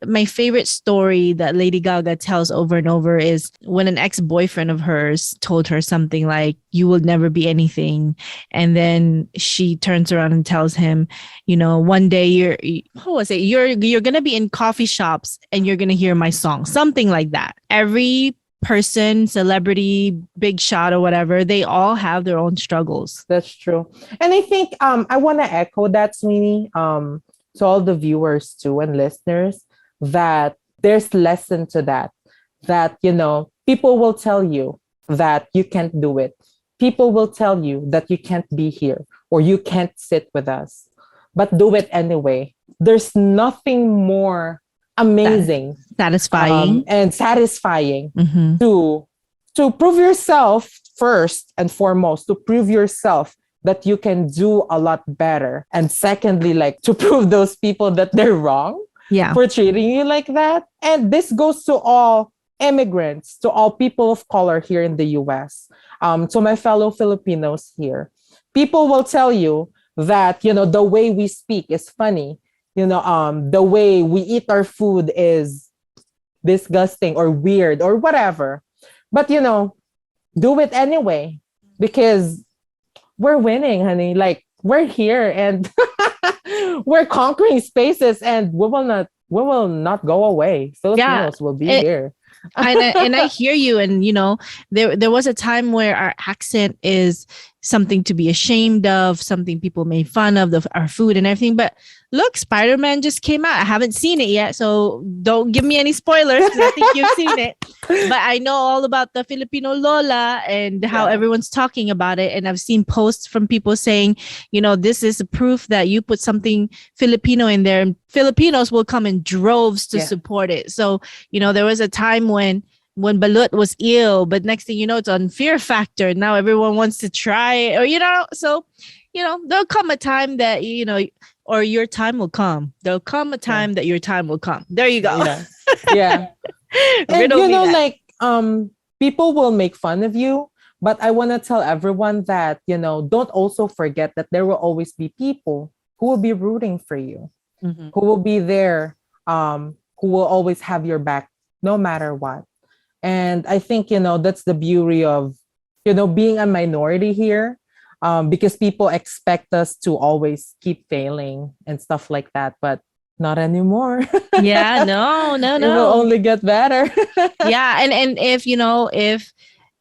my favorite story that Lady Gaga tells over and over is when an ex-boyfriend of hers told her something like, you will never be anything, and then she turns around and tells him, one day you're gonna be in coffee shops and you're gonna hear my song, something like that. Every person, celebrity, big shot or whatever, they all have their own struggles. That's true. And I think I want to echo that, Sweeney, to all the viewers too and listeners, that there's lesson to that people will tell you that you can't do it. People will tell you that you can't be here or you can't sit with us, but do it anyway. There's nothing more amazing, Satisfying. and satisfying Mm-hmm. to prove yourself first and foremost, to prove yourself that you can do a lot better, and secondly, like, to prove those people that they're wrong Yeah. for treating you like that. And this goes to all immigrants, to all people of color here in the US, to my fellow Filipinos here. People will tell you that the way we speak is funny, the way we eat our food is disgusting or weird or whatever. But do it anyway, because we're winning, honey. Like, we're here, and we're conquering spaces, and we will not go away. Filipinos will be here. and I hear you. And there was a time where our accent is something to be ashamed of, something people made fun of, our food and everything. But look, Spider-Man just came out. I haven't seen it yet, so don't give me any spoilers, because I think you've seen it. But I know all about the Filipino Lola and how everyone's talking about it. And I've seen posts from people saying, this is a proof that you put something Filipino in there, and Filipinos will come in droves to support it. So, there was a time when Balut was ill, but next thing you know, it's on Fear Factor. Now everyone wants to try it, or, so, there'll come a time that, or your time will come. There'll come a time that your time will come. There you go. Yeah. And like, people will make fun of you, but I want to tell everyone that, don't also forget that there will always be people who will be rooting for you, who will be there, who will always have your back no matter what. And I think, that's the beauty of, being a minority here, because people expect us to always keep failing and stuff like that, but not anymore. Yeah, no. It will only get better. Yeah, and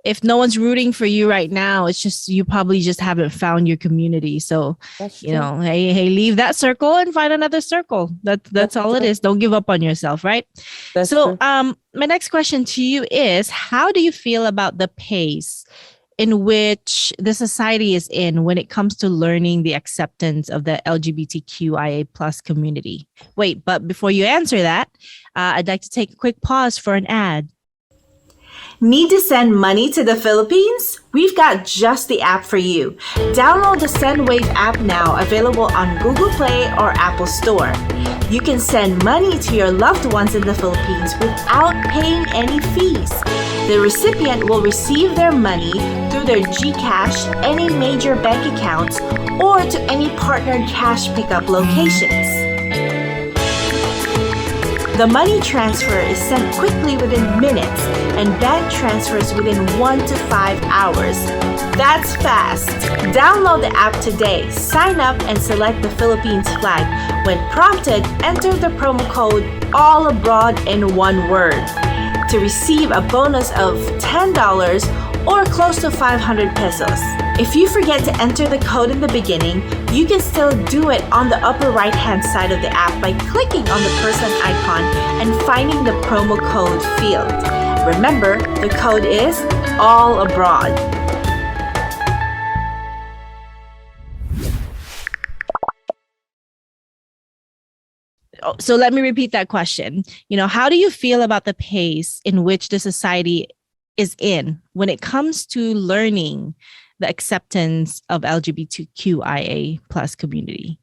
if no one's rooting for you right now, it's just you probably just haven't found your community. So hey, leave that circle and find another circle. That's all it is. Don't give up on yourself, right? That's so true. My next question to you is, how do you feel about the pace in which the society is in when it comes to learning the acceptance of the LGBTQIA plus community? Wait, but before you answer that, I'd like to take a quick pause for an ad. Need to send money to the Philippines? We've got just the app for you. Download the SendWave app now, available on Google Play or Apple Store. You can send money to your loved ones in the Philippines without paying any fees. The recipient will receive their money through their GCash, any major bank accounts, or to any partnered cash pickup locations. The money transfer is sent quickly within minutes and bank transfers within 1 to 5 hours. That's fast. Download the app today, sign up, and select the Philippines flag. When prompted, enter the promo code All Abroad in one word to receive a bonus of $10 or close to 500 pesos. If you forget to enter the code in the beginning, you can still do it on the upper right-hand side of the app by clicking on the person icon and finding the promo code field. Remember, the code is All Abroad. So let me repeat that question. How do you feel about the pace in which the society is in when it comes to learning the acceptance of LGBTQIA plus community?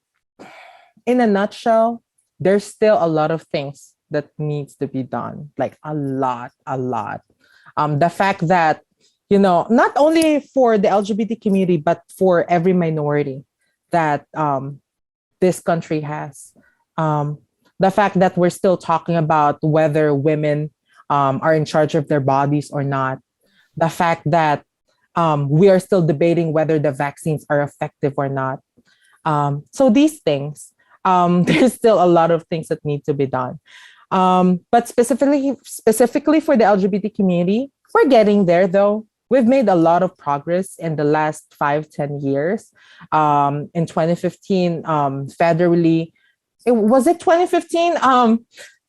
In a nutshell, there's still a lot of things that needs to be done, like a lot. The fact that, not only for the LGBT community, but for every minority that this country has. The fact that we're still talking about whether women are in charge of their bodies or not. The fact that we are still debating whether the vaccines are effective or not. So these things, there's still a lot of things that need to be done. But specifically for the LGBT community, we're getting there though. We've made a lot of progress in the last 5-10 years. In 2015, federally, was it 2015?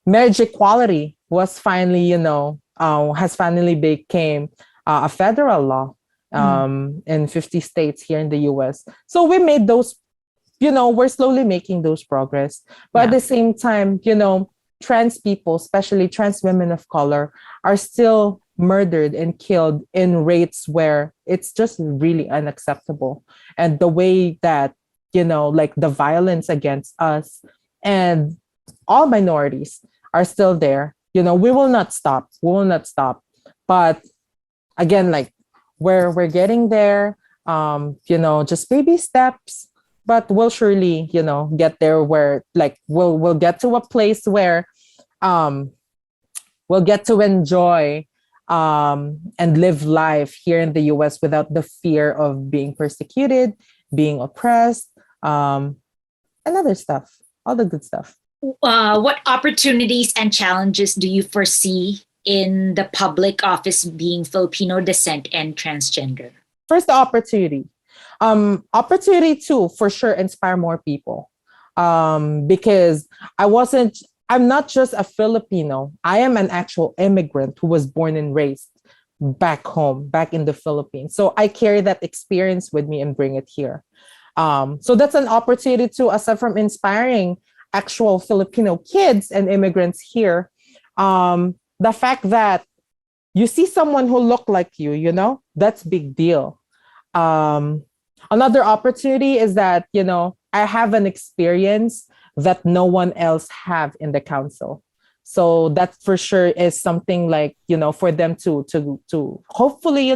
Marriage equality was finally, has finally became a federal law in 50 states here in the US. So we made those, we're slowly making those progress. But at the same time, trans people, especially trans women of color, are still murdered and killed in rates where it's just really unacceptable. And the way that, like the violence against us and all minorities are still there. We will not stop. But again, like we're getting there, just baby steps, but we'll surely, get there where like we'll get to a place where we'll get to enjoy and live life here in the US without the fear of being persecuted, being oppressed, and other stuff, all the good stuff. What opportunities and challenges do you foresee in the public office being Filipino descent and transgender? First, the opportunity. Opportunity to, for sure, inspire more people. Because I'm not just a Filipino. I am an actual immigrant who was born and raised back home, back in the Philippines. So I carry that experience with me and bring it here. So that's an opportunity to, aside from inspiring actual Filipino kids and immigrants here, the fact that you see someone who look like you, that's big deal. Another opportunity is that, I have an experience that no one else have in the council. So that for sure is something like, for them to hopefully,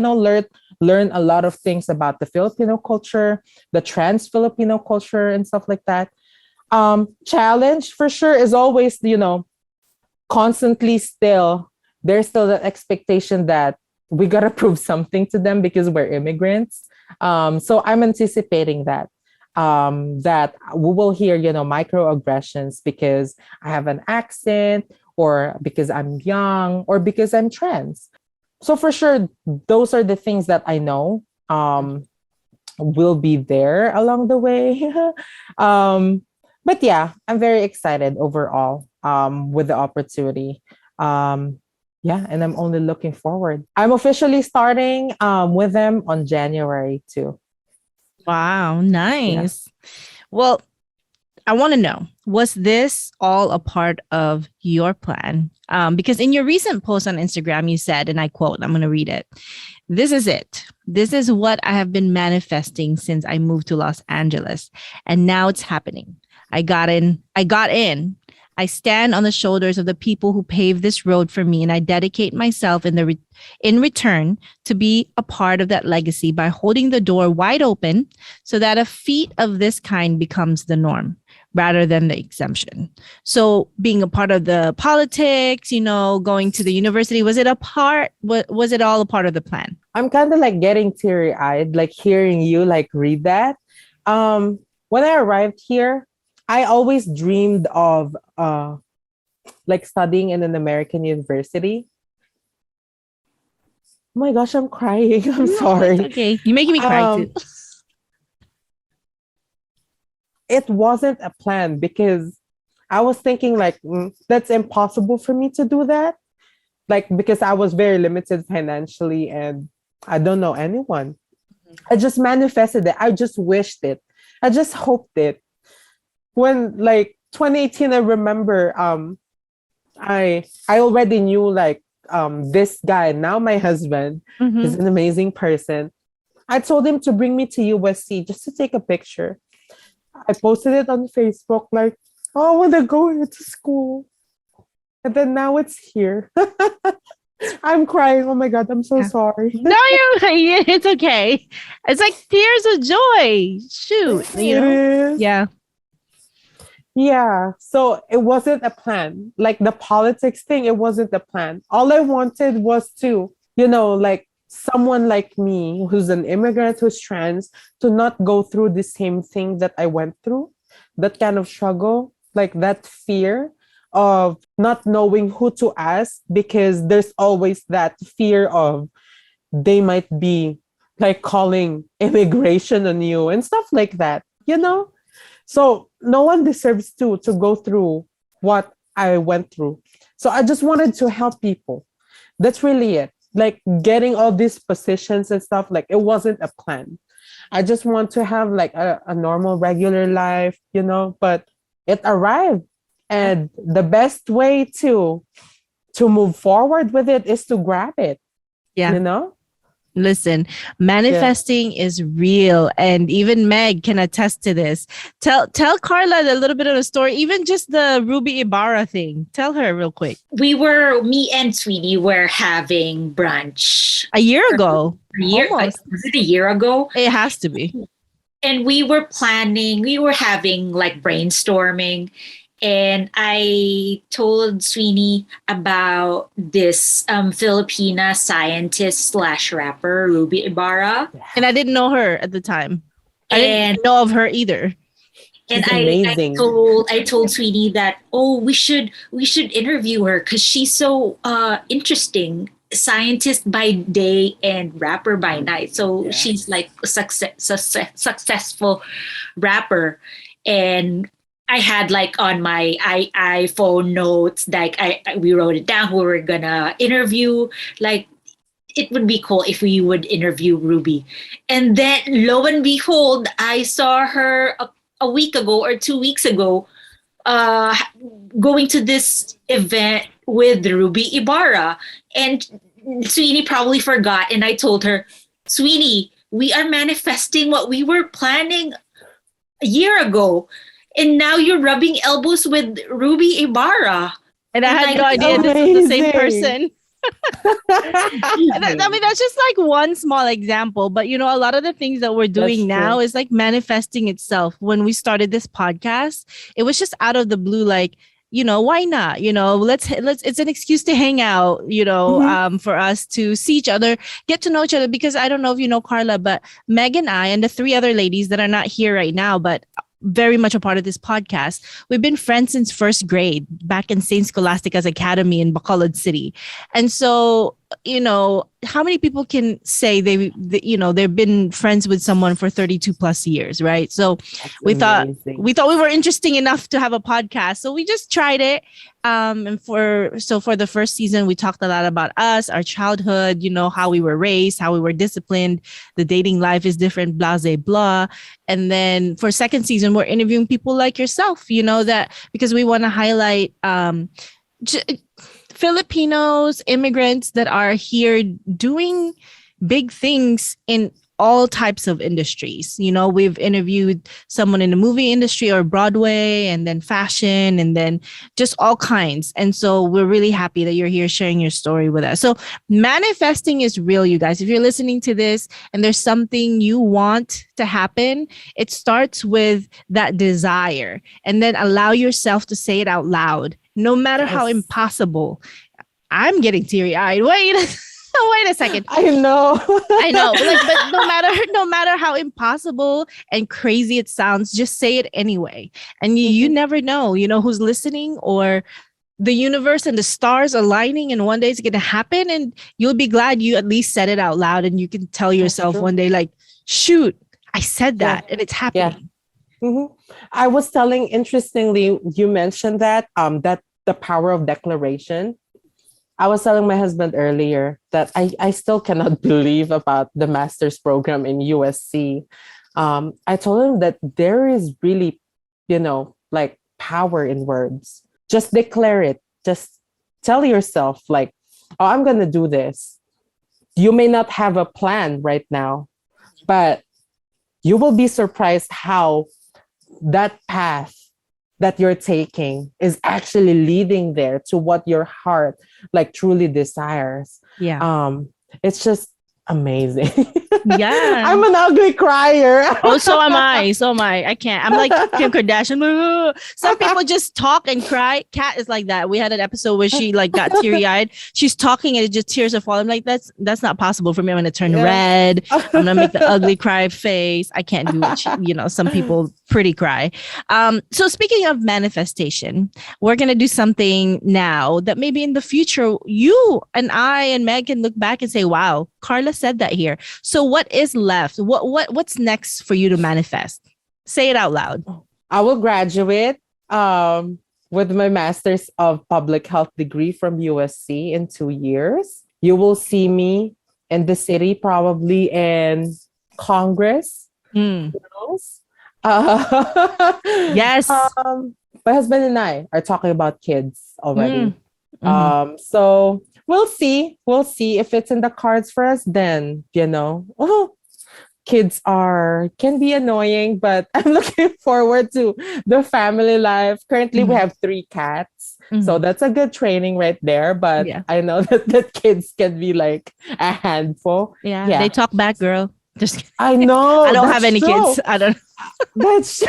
learn a lot of things about the Filipino culture, the trans Filipino culture and stuff like that. Challenge for sure is always, constantly there's still that expectation that we got to prove something to them because we're immigrants. So I'm anticipating that we will hear, microaggressions because I have an accent or because I'm young or because I'm trans. So for sure, those are the things that I know will be there along the way. But yeah, I'm very excited overall with the opportunity. And I'm only looking forward. I'm officially starting with them on January 2. Wow, nice. Yeah. Well, I want to know, was this all a part of your plan? Because in your recent post on Instagram, you said, and I quote, I'm going to read it. "This is it. This is what I have been manifesting since I moved to Los Angeles. And now it's happening. I got in. I stand on the shoulders of the people who paved this road for me, and I dedicate myself in return to be a part of that legacy by holding the door wide open so that a feat of this kind becomes the norm rather than the exemption. So being a part of the politics, going to the university, was it all a part of the plan? I'm kind of like getting teary-eyed, like hearing you like read that. When I arrived here, I always dreamed of like studying in an American university. Oh my gosh, I'm crying. I'm sorry. It's okay. You're making me cry too. It wasn't a plan because I was thinking like that's impossible for me to do that. Like because I was very limited financially and I don't know anyone. I just manifested it. I just wished it. I just hoped it. When like 2018, I remember I already knew like this guy, now my husband, is an amazing person. I told him to bring me to USC just to take a picture. I posted it on Facebook like, oh, I want to go into school. And then now it's here. I'm crying. Oh my God, I'm so sorry. No, it's okay. It's like tears of joy. Shoot. It is. Yeah. Yeah. So it wasn't a plan. Like the politics thing, it wasn't a plan. All I wanted was to, like someone like me who's an immigrant, who's trans, to not go through the same thing that I went through, that kind of struggle, like that fear of not knowing who to ask, because there's always that fear of they might be like calling immigration on you and stuff like that, So no one deserves to go through what I went through. So I just wanted to help people. That's really it. Like getting all these positions and stuff, like it wasn't a plan. I just want to have like a normal, regular life, but it arrived. And the best way to move forward with it is to grab it. Yeah. Listen, manifesting is real, and even Meg can attest to this. Tell Carla a little bit of the story, even just the Ruby Ibarra thing. Tell her real quick. Me and Sweetie were having brunch a year ago. Was it a year ago? It has to be. And we were having like brainstorming. And I told Sweeney about this Filipina scientist / rapper, Ruby Ibarra. And I didn't know her at the time. I didn't know of her either. And I told Sweeney that, we should interview her because she's so interesting. Scientist by day and rapper by night. So she's like a successful rapper. And I had like on my iPhone notes, like we wrote it down who we were gonna interview. Like it would be cool if we would interview Ruby. And then lo and behold, I saw her a week ago or 2 weeks ago going to this event with Ruby Ibarra. And Sweeney probably forgot. And I told her, Sweeney, we are manifesting what we were planning a year ago. And now you're rubbing elbows with Ruby Ibarra. And I had no idea this was the same person. I mean, that's just like one small example. But, a lot of the things that we're doing now is like manifesting itself. When we started this podcast, it was just out of the blue, like, why not? Let's it's an excuse to hang out, for us to see each other, get to know each other. Because I don't know if you know Carla, but Meg and I and the 3 other ladies that are not here right now, but very much a part of this podcast. We've been friends since first grade back in St. Scholastica's Academy in Bacolod City. And so, how many people can say they've been friends with someone for 32 plus years, right? So we thought we were interesting enough to have a podcast. So we just tried it. And for the first season, we talked a lot about us, our childhood, how we were raised, how we were disciplined, the dating life is different, blah, blah, blah. And then for second season, we're interviewing people like yourself, that because we want to highlight Filipinos, immigrants that are here doing big things in all types of industries. You know, we've interviewed someone in the movie industry or Broadway, and then fashion, and then just all kinds. And so we're really happy that you're here sharing your story with us. So manifesting is real, you guys. If you're listening to this and there's something you want to happen, it starts with that desire, and then allow yourself to say it out loud, no matter how impossible. I'm getting teary-eyed. Wait, wait a second. I know. I know. Like, but no matter how impossible and crazy it sounds, just say it anyway. And you never know, who's listening, or the universe and the stars aligning, and one day it's going to happen, and you'll be glad you at least said it out loud, and you can tell yourself one day, like, shoot, I said that, and it's happening. I was telling, interestingly, you mentioned that the power of declaration. I was telling my husband earlier that I still cannot believe about the master's program in USC. I told him that there is really, like, power in words. Just declare it. Just tell yourself, like, oh, I'm going to do this. You may not have a plan right now, but you will be surprised how that path that you're taking is actually leading there to what your heart, like, truly desires. Yeah. It's just amazing. Yeah. I'm an ugly crier. Oh, so am I. So am I. I can't. I'm like Kim Kardashian. Some people just talk and cry. Kat is like that. We had an episode where she like got teary-eyed. She's talking and it just tears are falling. I'm like, that's not possible for me. I'm gonna turn red. I'm gonna make the ugly cry face. I can't do it. Some people pretty cry. So speaking of manifestation, we're gonna do something now that maybe in the future you and I and Meg can look back and say, wow, Carla said that here. So what is left? What's next for you to manifest? Say it out loud. I will graduate with my master's of public health degree from USC in 2 years. You will see me in the city, probably in Congress. Mm. Yes. My husband and I are talking about kids already. Mm-hmm. So we'll see if it's in the cards for us. Then, kids can be annoying, but I'm looking forward to the family life. Currently, we have 3 cats. So that's a good training right there. But I know that kids can be like a handful. Yeah. They talk back, girl. Just kidding. I know. I don't have any kids. I don't. That's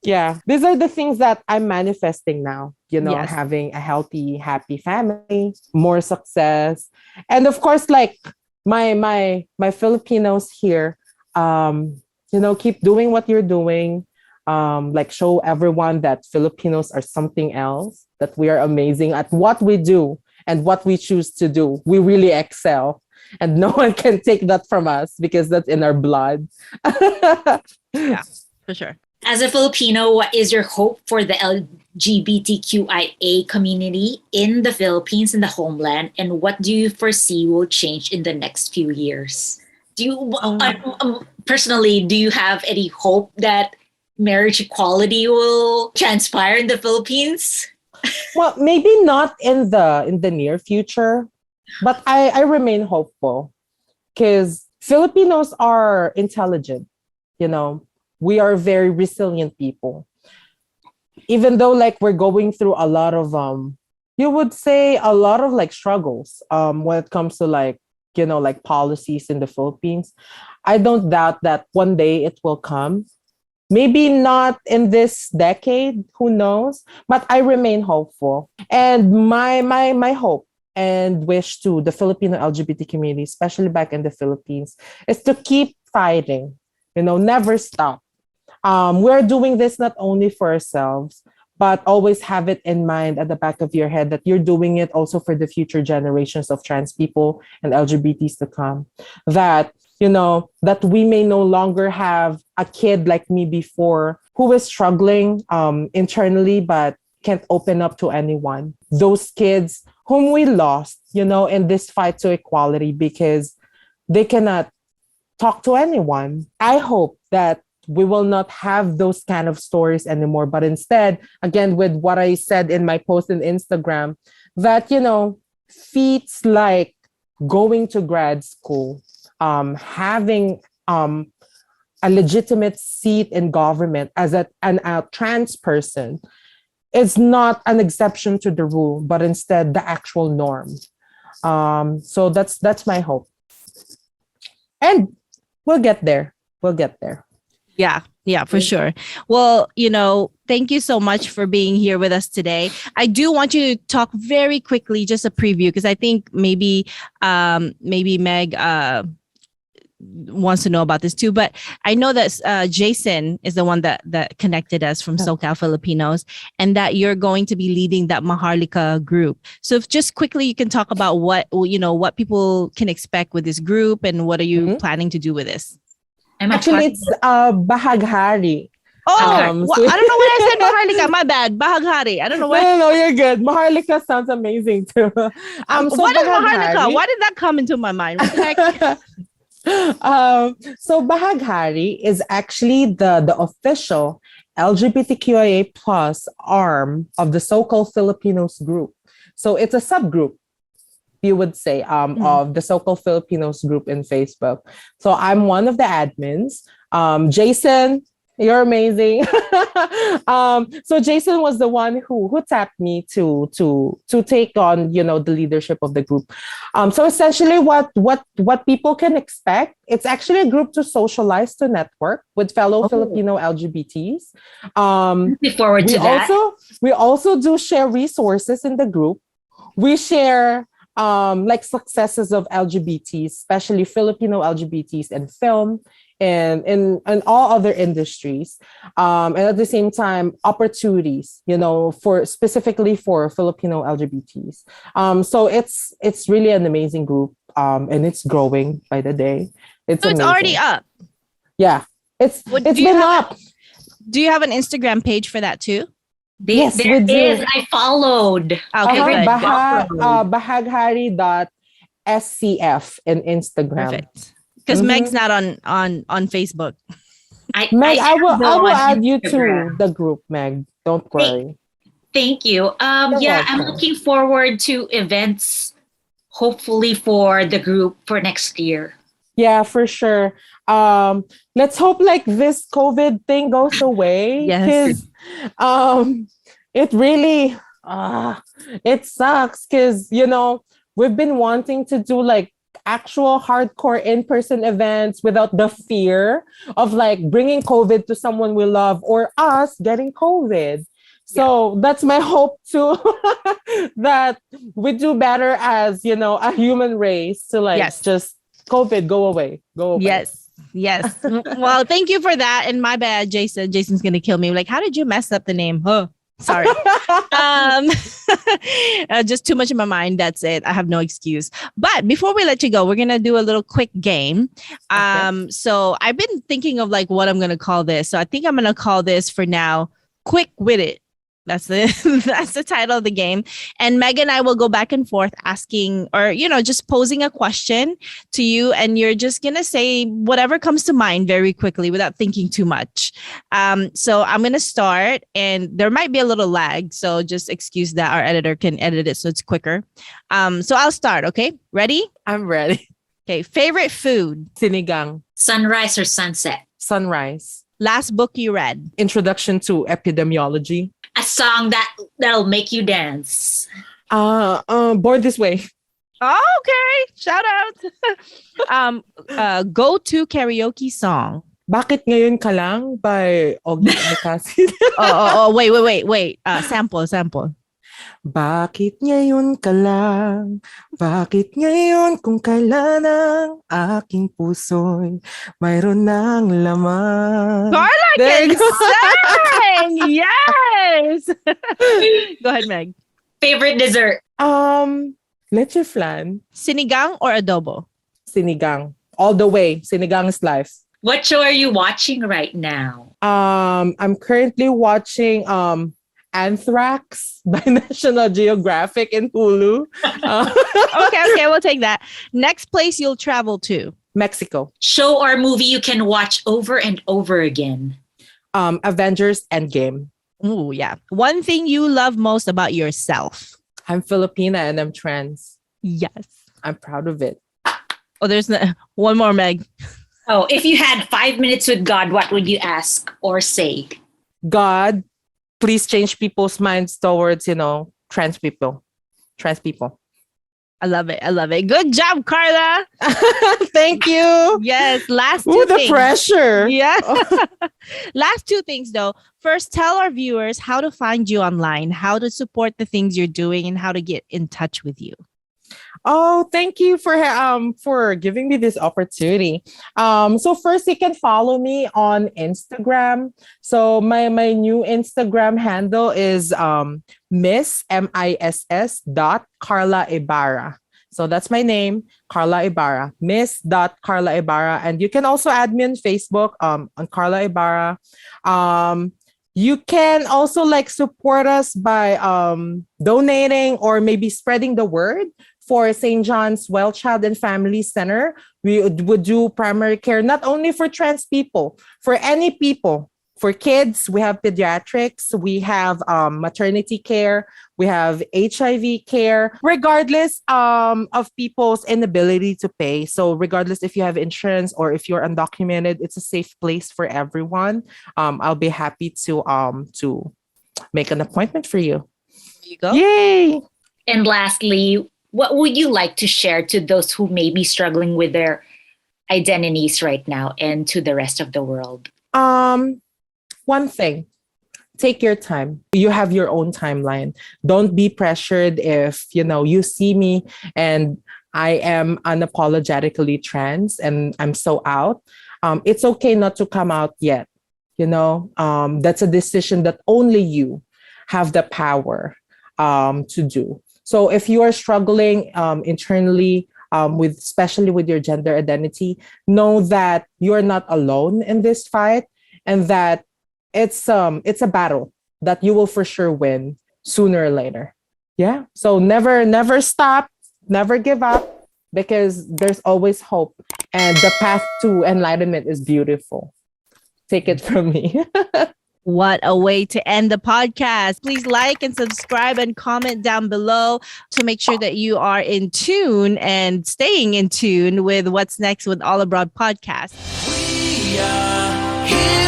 yeah. These are the things that I'm manifesting now. Having a healthy, happy family, more success, and of course, like my Filipinos here, keep doing what you're doing. Like, show everyone that Filipinos are something else. That we are amazing at what we do and what we choose to do. We really excel. And no one can take that from us because that's in our blood. Yeah, for sure. As a Filipino, what is your hope for the LGBTQIA community in the Philippines and the homeland? And what do you foresee will change in the next few years? Do you personally, do you have any hope that marriage equality will transpire in the Philippines? Well, maybe not in the near future. But I remain hopeful because Filipinos are intelligent. We are very resilient people. Even though, like, we're going through a lot of you would say a lot of like struggles when it comes to like policies in the Philippines. I don't doubt that one day it will come. Maybe not in this decade, who knows? But I remain hopeful. And my hope and wish to the Filipino LGBT community, especially back in the Philippines, is to keep fighting, never stop. We're doing this not only for ourselves, but always have it in mind at the back of your head that you're doing it also for the future generations of trans people and LGBTs to come. That, that we may no longer have a kid like me before who is struggling internally, but can't open up to anyone. Those kids whom we lost, in this fight to equality because they cannot talk to anyone. I hope that we will not have those kind of stories anymore, but instead, again, with what I said in my post on Instagram, that, feats like going to grad school, having a legitimate seat in government as a trans person is not an exception to the rule, but instead the actual norm. So that's my hope. And we'll get there. We'll get there. Yeah, for sure. Well, thank you so much for being here with us today. I do want you to talk very quickly, just a preview, because I think maybe Meg wants to know about this too. But I know that Jason is the one that connected us from SoCal Filipinos, and that you're going to be leading that Maharlika group. So if just quickly you can talk about what people can expect with this group, and what are you planning to do with this? Actually, it's Bahaghari. Oh, I don't know what I said Maharlika. My bad. Bahaghari. I don't know why. No, you're good. Maharlika sounds amazing too. So what is Maharlika? Why did that come into my mind? What the heck? So Bahaghari is actually the official LGBTQIA plus arm of the so-called Filipinos group. So it's a subgroup, you would say, of the so-called Filipinos group in Facebook. So I'm one of the admins. Jason, you're amazing. So Jason was the one who tapped me to take on, the leadership of the group. So essentially what people can expect, it's actually a group to socialize, to network with fellow Filipino LGBTs. Look forward to that. We also do share resources in the group. We share like successes of LGBTs, especially Filipino LGBTs in film and in all other industries. And at the same time, opportunities, specifically for Filipino LGBTs. So it's really an amazing group. And it's growing by the day. It's already up. Yeah. It's been up. Do you have an Instagram page for that too? Yes, there is. I followed. Okay, Bahaghari.scf in Instagram. Perfect. Because Meg's not on Facebook. Meg, I will add you to the group, Meg. Don't worry. Thank you. I'm looking forward to events, hopefully for the group for next year. Yeah, for sure. Let's hope like this COVID thing goes away. Yes. It really it sucks because we've been wanting to do like actual hardcore in-person events without the fear of like bringing COVID to someone we love or us getting COVID. So that's my hope too, that we do better as, a human race to like just COVID, go away. Yes. Well, thank you for that. And my bad, Jason. Jason's going to kill me. Like, how did you mess up the name? Huh? Sorry. Just too much in my mind. That's it. I have no excuse. But before we let you go, we're going to do a little quick game. So I've been thinking of like what I'm going to call this. So I think I'm going to call this for now, Quick With It. That's the title of the game. And Meg and I will go back and forth asking or, just posing a question to you. And you're just going to say whatever comes to mind very quickly without thinking too much. So I'm going to start and there might be a little lag. So just excuse that. Our editor can edit it so it's quicker. So I'll start. Okay. Ready? I'm ready. Okay. Favorite food? Sinigang. Sunrise or sunset? Sunrise. Last book you read? Introduction to Epidemiology. A song that'll make you dance. Born This Way. Oh, okay. Shout out. Go-to karaoke song. Bakit Ngayon Ka Lang by Ogie Alcacid. Wait. Sample. Bakit ngayon ka lang? Bakit ngayon kung kailan ang aking puso'y mayroon ng laman? Carla can sing! Yes! Go ahead, Meg. Favorite dessert? Leche flan. Sinigang or adobo? Sinigang. All the way. Sinigang is life. What show are you watching right now? I'm currently watching Anthrax by National Geographic in Hulu. Okay, we'll take that. Next place you'll travel to? Mexico. Show or movie you can watch over and over again? Avengers Endgame. Ooh, yeah. One thing you love most about yourself? I'm Filipina and I'm trans. Yes. I'm proud of it. Oh, there's one more, Meg. Oh, if you had 5 minutes with God, what would you ask or say? God, please change people's minds towards, trans people. Trans people. I love it. I love it. Good job, Carla. Thank you. Yes. Last two Ooh, the things. pressure. Yeah. Last two things, though. First, tell our viewers how to find you online, how to support the things you're doing, and how to get in touch with you. Oh, thank you for giving me this opportunity. So first you can follow me on Instagram. So my new Instagram handle is Miss dot Carla Ibarra. So that's my name, Carla Ibarra, Miss dot Carla Ibarra, and you can also add me on Facebook on Carla Ibarra. You can also support us by donating or maybe spreading the word. For St. John's Well Child and Family Center, we would do primary care, not only for trans people, for any people. For kids, we have pediatrics, we have maternity care, we have HIV care, regardless of people's inability to pay. So regardless if you have insurance or if you're undocumented, it's a safe place for everyone. I'll be happy to make an appointment for you. There you go. Yay! And lastly, what would you like to share to those who may be struggling with their identities right now and to the rest of the world? One thing, take your time. You have your own timeline. Don't be pressured if, you see me and I am unapologetically trans and I'm so out. It's okay not to come out yet. That's a decision that only you have the power to do. So if you are struggling internally especially with your gender identity, know that you're not alone in this fight and that it's a battle that you will for sure win sooner or later. Yeah. So never stop, never give up, because there's always hope and the path to enlightenment is beautiful. Take it from me. What a way to end the podcast. Please like and subscribe and comment down below to make sure that you are in tune and staying in tune with what's next with All Abroad Podcast. We are here.